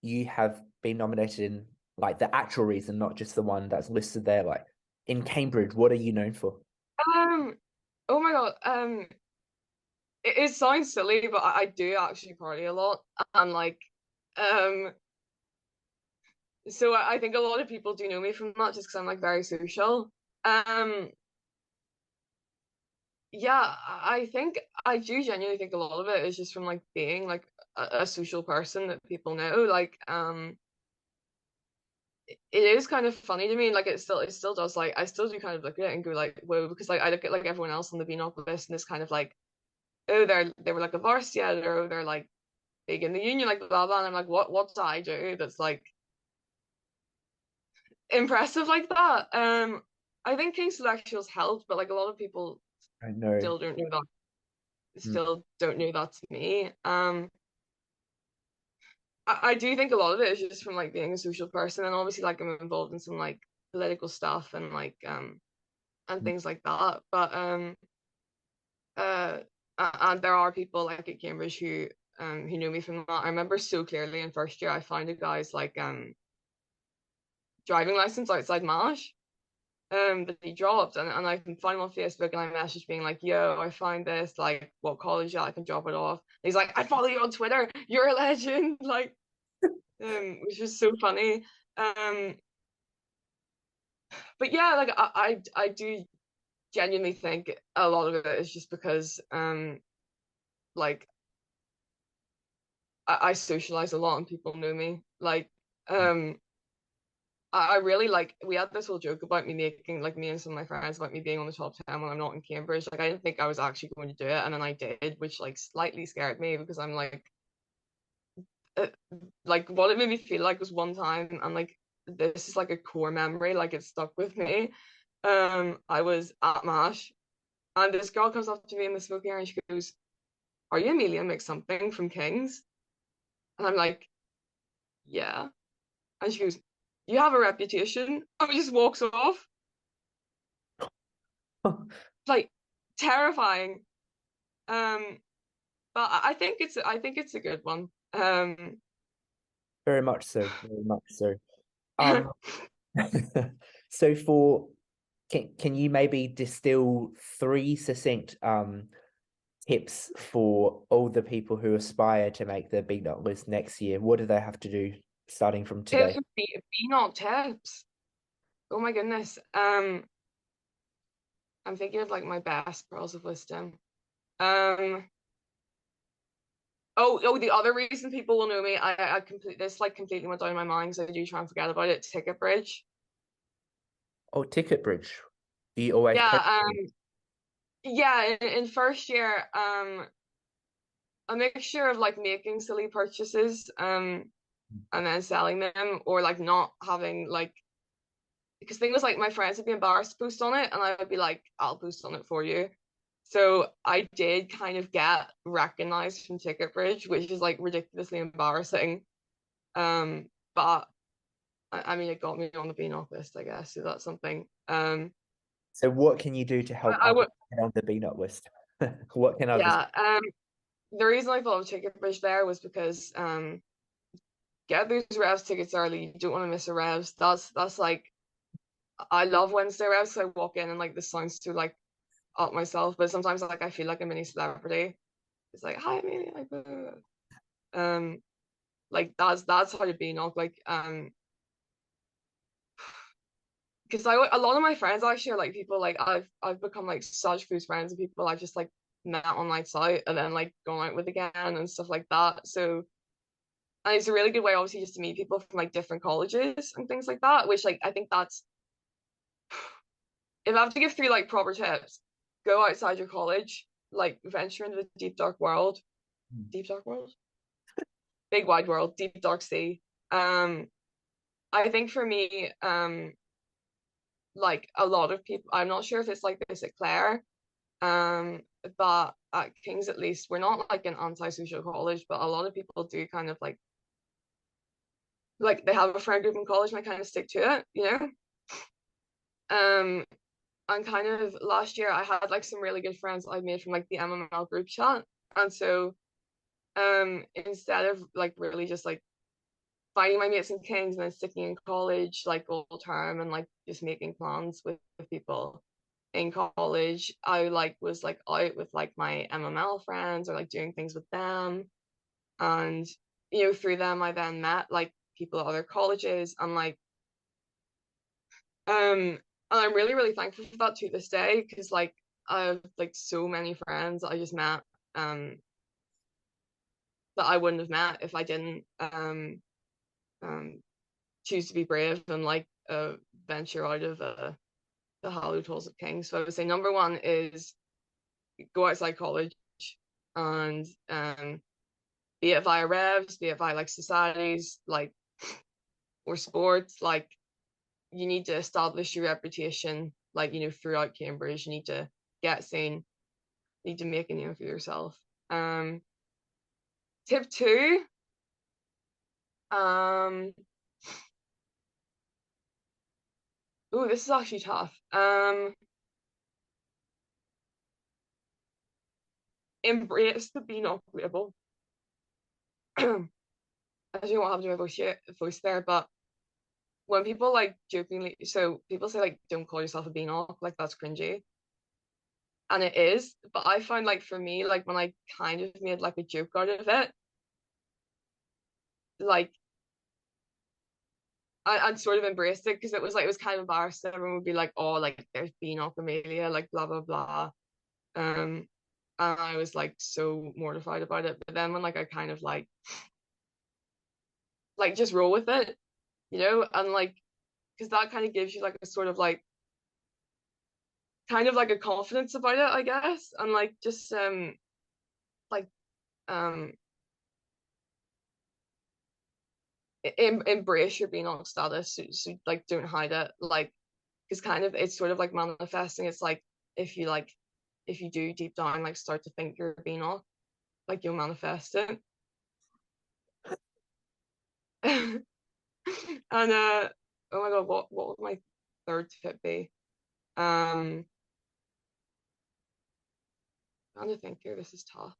you have been nominated in like the actual reason, not just the one that's listed there? Like in Cambridge, what are you known for? Oh my God. It sounds silly, but I do actually party a lot, and like, um, so I think a lot of people do know me from that just because I'm like very social. Um, yeah, I think I do genuinely think a lot of it is just from like being like a social person that people know. Like, it is kind of funny to me. Like, it still does. Like, I still do kind of look at it and go like, whoa, because like I look at like everyone else on the BNOC list and it's kind of like, oh, they were like a varsity editor, or they're like big in the union, like blah blah. And I'm like, what do I do that's like impressive like that? I think King's Selectuals helped, but like a lot of people I know. still don't know that. Mm. Still don't know that's me. I do think a lot of it is just from like being a social person, and obviously like I'm involved in some like political stuff and like and things like that. But uh and there are people like at Cambridge who know me from that. I remember so clearly in first year I found a guy's like driving license outside MASH that he dropped, and I can find him on Facebook and I messaged being like, yo, I find this, like what college I can drop it off. And he's like, I follow you on Twitter, you're a legend. Like which was so funny. Um but yeah, like I do genuinely think a lot of it is just because like I socialize a lot and people know me. Like I really like we had this whole joke about me making like me and some of my friends about me being on the top 10 when I'm not in Cambridge. Like I didn't think I was actually going to do it, and then I did, which like slightly scared me because I'm uh, like what it made me feel like was one time, and like this is like a core memory, like it stuck with me. I was at MASH and this girl comes up to me in the smoking area and she goes, are you Amelia McSomething from King's? And I'm like, yeah. And she goes, you have a reputation. And she just walks off. Like terrifying. But I think it's a good one. Very much so. Very much so. So can you maybe distill 3 succinct tips for all the people who aspire to make the BNOC list next year? What do they have to do starting from today? BNOC tips. Oh my goodness. I'm thinking of like my best pearls of wisdom. Oh, the other reason people will know me, I completely went down my mind, so I do try and forget about it. Ticket bridge. Oh, ticket bridge. Do you always yeah, in first year, a mixture of like making silly purchases, and then selling them, or like not having like, because thing was like my friends would be embarrassed to post on it, and I would be like, I'll post on it for you. So I did kind of get recognized from Ticket Bridge, which is like ridiculously embarrassing. But I mean, it got me on the BNOC list, I guess. So that's something. So what can you do to help others get on the BNOC list? What can others? Yeah. The reason I thought of Ticket Bridge there was because get those Revs tickets early. You don't want to miss a Revs. That's like, I love Wednesday Revs. So I walk in and like this sounds too like up myself, but sometimes like I feel like a mini celebrity. It's like, hi Amelia, like blah, blah, blah. Like that's how to BNOC, like because a lot of my friends actually are like people like I've become like such close friends with people I've just like met on nights out and then like gone out with again and stuff like that. So, and it's a really good way obviously just to meet people from like different colleges and things like that, which like I think that's, if I have to give 3 like proper tips, go outside your college, like venture into the deep dark world. Deep dark world? Big wide world, deep dark sea. I think for me, like a lot of people, I'm not sure if it's like this at Clare, but at King's at least, we're not like an anti-social college, but a lot of people do kind of like they have a friend group in college and they kind of stick to it, you know? And kind of last year I had like some really good friends I made from like the MML group chat. And so instead of like really just like finding my mates in Kings and then sticking in college like all term and like just making plans with people in college, I like was like out with like my MML friends or like doing things with them. And you know, through them I then met like people at other colleges and like and I'm really, really thankful for that to this day, because like I have like so many friends I just met that I wouldn't have met if I didn't choose to be brave and like venture out of the hallowed halls of Kings. So I would say number 1 is go outside college and be it via revs, be it via like societies, like or sports, like you need to establish your reputation, like, you know, throughout Cambridge. You need to get seen, you need to make a name for yourself. Tip 2, oh, this is actually tough. Embrace the BNOC label. I don't know what happened to my voice there, but when people like jokingly, so people say like, don't call yourself a BNOC, like that's cringy. And it is, but I find like for me, like when I kind of made like a joke out of it, like I'd sort of embraced it, because it was like, it was kind of embarrassing. Everyone would be like, oh, like there's BNOC Amelia, like blah blah blah. And I was like so mortified about it. But then when like I kind of like just roll with it, you know, and like, because that kind of gives you like a sort of like kind of like a confidence about it, I guess, and like just like um embrace your BNOC status, so like don't hide it, like, because kind of it's sort of like manifesting. It's like if you do deep down like start to think you're a BNOC, like you'll manifest it. And oh my god, what would my 3rd tip be? trying to think here, this is tough.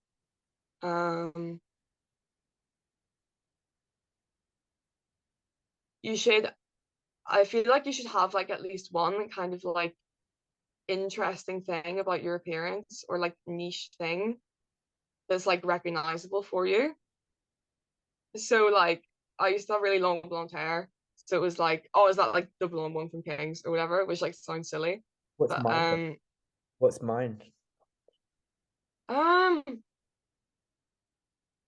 I feel like you should have like at least one kind of like interesting thing about your appearance, or like niche thing that's like recognizable for you. So like I used to have really long blonde hair. So it was like, oh, is that like the blonde one from Kings or whatever, which like sounds silly. What's But mine? What's mine? um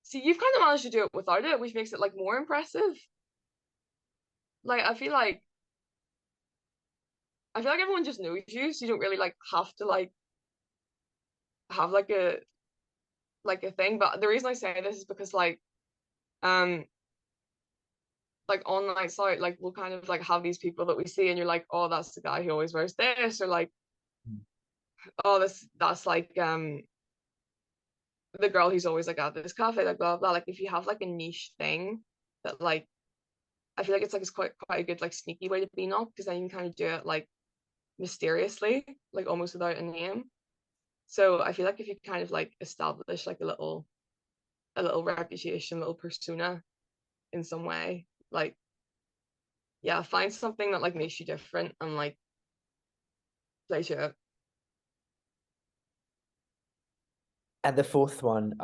see, you've kind of managed to do it without it, which makes it like more impressive. Like I feel like everyone just knows you, so you don't really like have to like have like a thing. But the reason I say this is because um like on nights out, like we'll kind of like have these people that we see and you're like, oh, that's the guy who always wears this, or like, oh, that's like the girl who's always like at this cafe, like blah blah. Like if you have like a niche thing that like, I feel like it's quite a good like sneaky way to be known, because then you can kind of do it like mysteriously, like almost without a name. So I feel like if you kind of like establish like a little reputation, little persona in some way, like, yeah, find something that like makes you different and like play to it. And the fourth one,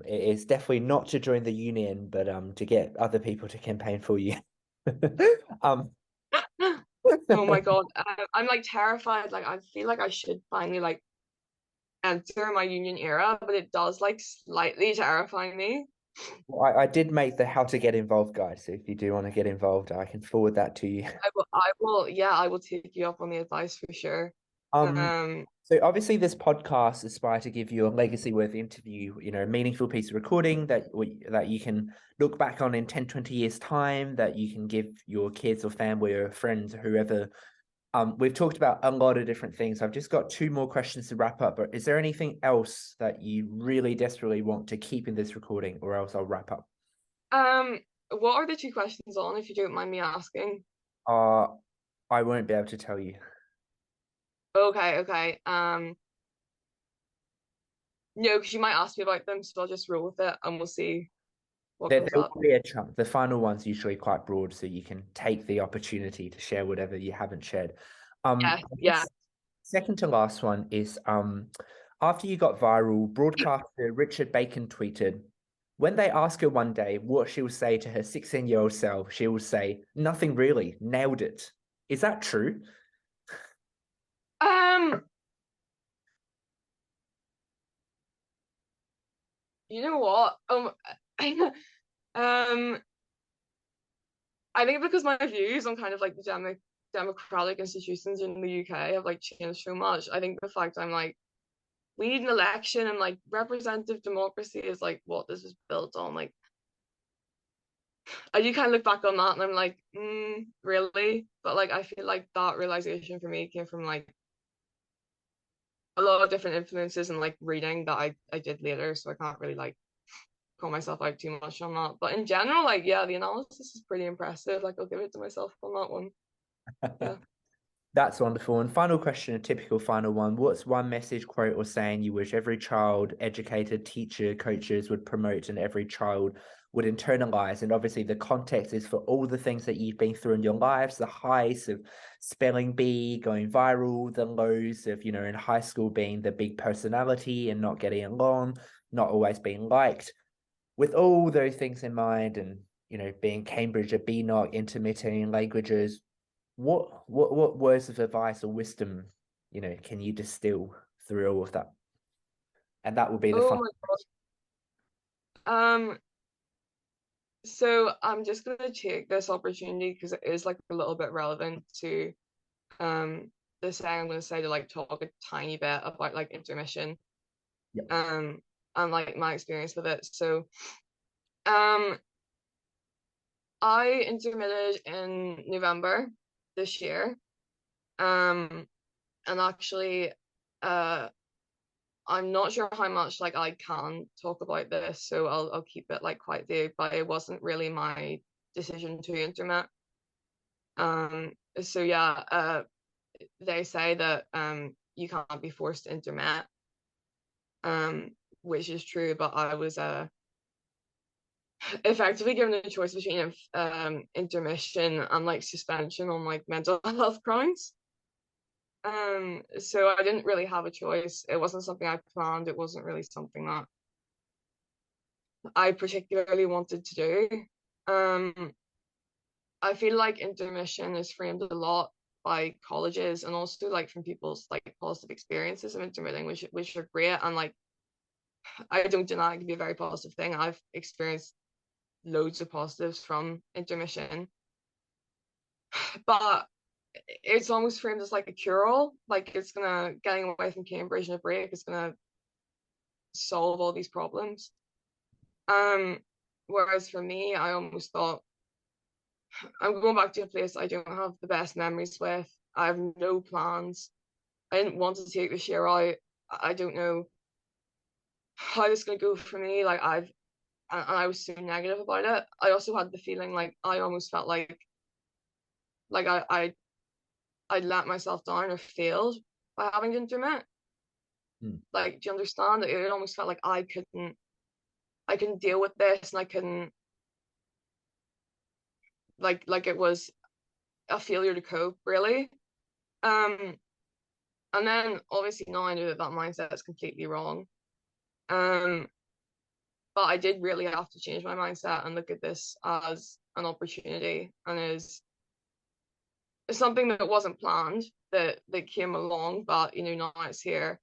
is definitely not to join the union, but to get other people to campaign for you. um, Oh my God, I'm like terrified. Like I feel like I should finally like enter my union era, but it does like slightly terrify me. I did make the how to get involved guide, so if you do want to get involved, I can forward that to you. Yeah, I will take you up on the advice for sure. Um, Um, so obviously this podcast aspires to give you a legacy-worthy interview, you know, a meaningful piece of recording that you can look back on in 10, 20 years' time, that you can give your kids or family or friends or whoever. We've talked about a lot of different things. I've just got two more questions to wrap up, but is there anything else that you really desperately want to keep in this recording, or else I'll wrap up? what are the two questions on, if you don't mind me asking? I won't be able to tell you. Okay, okay. No, because you might ask me about them, so I'll just roll with it and we'll see what There comes will up. be a chunk. The final one's usually quite broad, so you can take the opportunity to share whatever you haven't shared. Yeah, yeah. Second to last one is after you got viral, broadcaster Richard Bacon tweeted, when they ask her one day what she will say to her 16-year-old self, she will say, nothing really, nailed it. Is that true? Um, you know what? Um, I think because my views on kind of like the democratic institutions in the UK have like changed so much. I think the fact I'm like, we need an election, and like representative democracy is like what this is built on. Like, I do kind of look back on that and I'm like, really? But like, I feel like that realization for me came from like a lot of different influences and like reading that I did later. So I can't really like call myself out too much on that. But in general, like, yeah, the analysis is pretty impressive. Like, I'll give it to myself on that one. Yeah. That's wonderful. And final question, a typical final one. What's one message, quote, or saying you wish every child, educator, teacher, coaches would promote and every child would internalize? And obviously the context is for all the things that you've been through in your lives, the highs of spelling bee, going viral, the lows of, you know, in high school being the big personality and not getting along, not always being liked. With all those things in mind and, you know, being Cambridge, a BNOC, intermittent languages, what words of advice or wisdom, you know, can you distill through all of that? And that will be the Oh fun. my God. So I'm just gonna take this opportunity because it is like a little bit relevant to the saying I'm gonna say, to like talk a tiny bit about like intermission. Yep. And like my experience with it. So um I intermitted in November this year. And actually I'm not sure how much like I can talk about this, so I'll keep it like quite vague, but it wasn't really my decision to intermit. So yeah, they say that you can't be forced to intermit. which is true, but I was effectively given a choice between intermission and like suspension on like mental health grounds. So I didn't really have a choice. It wasn't something I planned. It wasn't really something that I particularly wanted to do. I feel like intermission is framed a lot by colleges and also like from people's like positive experiences of intermitting, which are great, and like I don't deny it can be a very positive thing. I've experienced loads of positives from intermission, but it's almost framed as like a cure-all, like it's gonna, getting away from Cambridge in a break is gonna solve all these problems. Whereas for me, I almost thought, I'm going back to a place I don't have the best memories with. I have no plans. I didn't want to take this year out. I don't know how this is gonna go for me. Like and I was so negative about it. I also had the feeling like I almost felt like I let myself down or failed by having to intermit. Like, do you understand? It almost felt like I couldn't deal with this, and I couldn't, like it was a failure to cope, really. And then obviously now I know that mindset is completely wrong. But I did really have to change my mindset and look at this as an opportunity, and it's something that wasn't planned, that came along, but now it's here.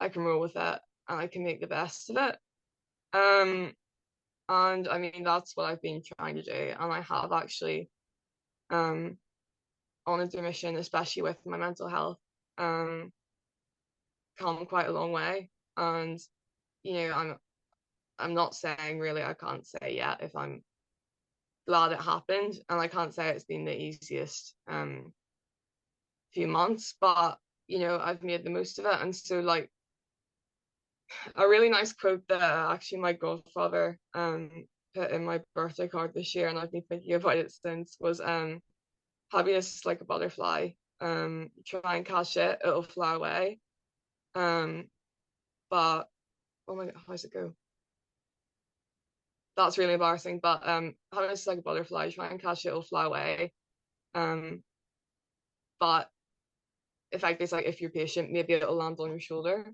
I can roll with it and I can make the best of it. And I mean, that's what I've been trying to do, and I have actually on intermission, especially with my mental health, come quite a long way. And I'm not saying, really, I can't say yet if I'm glad it happened, and I can't say it's been the easiest few months, but I've made the most of it. And so, like, a really nice quote that actually my godfather put in my birthday card this year, and I've been thinking about it since, was happiness is like a butterfly. Try and catch it, it'll fly away. But oh my god, how does it go? That's really embarrassing. But happiness is like a butterfly, try and catch it, it'll fly away. But effectively, it's like, if you're patient, maybe it'll land on your shoulder.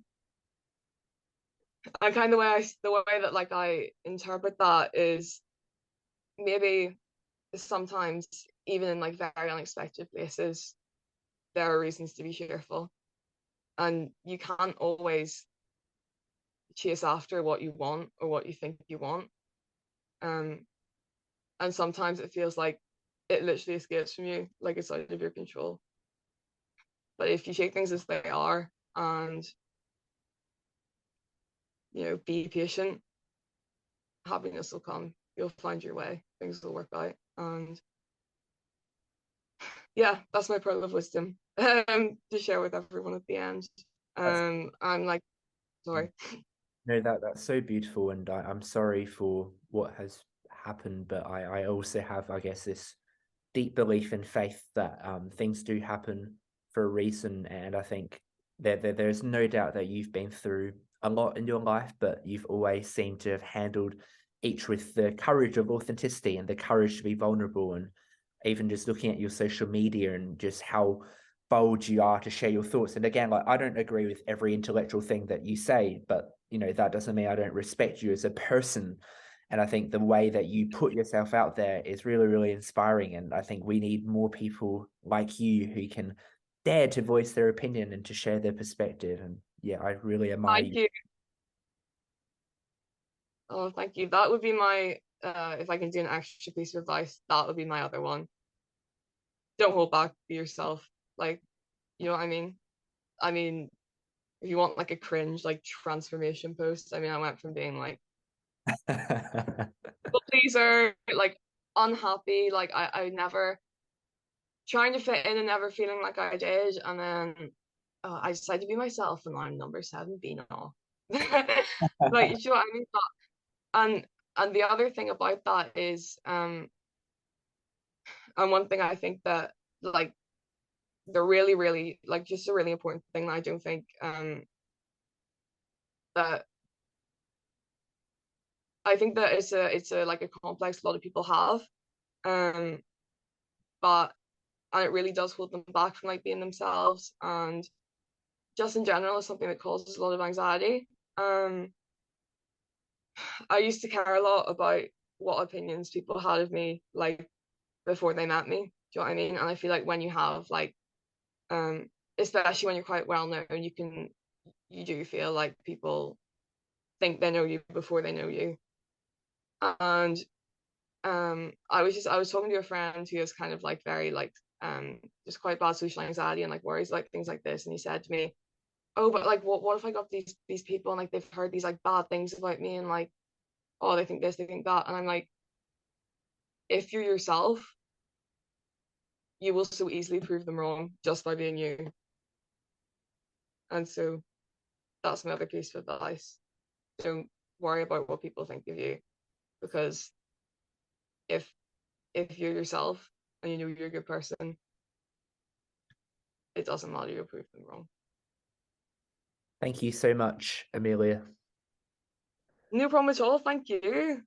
And kind of the way that like I interpret that is, maybe sometimes even in like very unexpected places, there are reasons to be cheerful, and you can't always chase after what you want or what you think you want. And sometimes it feels like it literally escapes from you, like it's out of your control. But if you take things as they are and be patient, happiness will come. You'll find your way. Things will work out. And yeah, that's my pearl of wisdom to share with everyone at the end. I'm like, sorry. No, that's so beautiful, and I'm sorry for what has happened, but I also have, I guess, this deep belief and faith that things do happen for a reason. And I think there's no doubt that you've been through a lot in your life, but you've always seemed to have handled each with the courage of authenticity and the courage to be vulnerable. And even just looking at your social media and just how bold you are to share your thoughts. And again, like, I don't agree with every intellectual thing that you say, but that doesn't mean I don't respect you as a person. And I think the way that you put yourself out there is really, really inspiring. And I think we need more people like you who can dare to voice their opinion and to share their perspective. And yeah, I really admire you. Oh, thank you. That would be my, if I can do an extra piece of advice, that would be my other one. Don't hold back, be yourself. Like, you know what I mean? I mean, if you want like a cringe, like, transformation post, I mean, I went from being like people pleaser, like unhappy, like I never trying to fit in and never feeling like I did, and then I decided to be myself, and I'm number 7 BNOC. Like, you know what I mean? And the other thing about that is and one thing I think that, like, the really, really, like, just a really important thing that I don't think that I think that it's a like a complex a lot of people have, but and it really does hold them back from like being themselves, and just in general is something that causes a lot of anxiety. I used to care a lot about what opinions people had of me, like before they met me. Do you know what I mean? And I feel like when you have like, especially when you're quite well known, you do feel like people think they know you before they know you. And I was talking to a friend who is kind of like very like just quite bad social anxiety and like worries like things like this, and he said to me, oh, but like what if I got these people and like they've heard these like bad things about me and like, oh, they think this, they think that. And I'm like, if you're yourself, you will so easily prove them wrong just by being you. And so that's my other piece of advice. Don't worry about what people think of you, because if you're yourself and you know you're a good person, it doesn't matter, you'll prove them wrong. Thank you so much, Amelia. No problem at all. Thank you.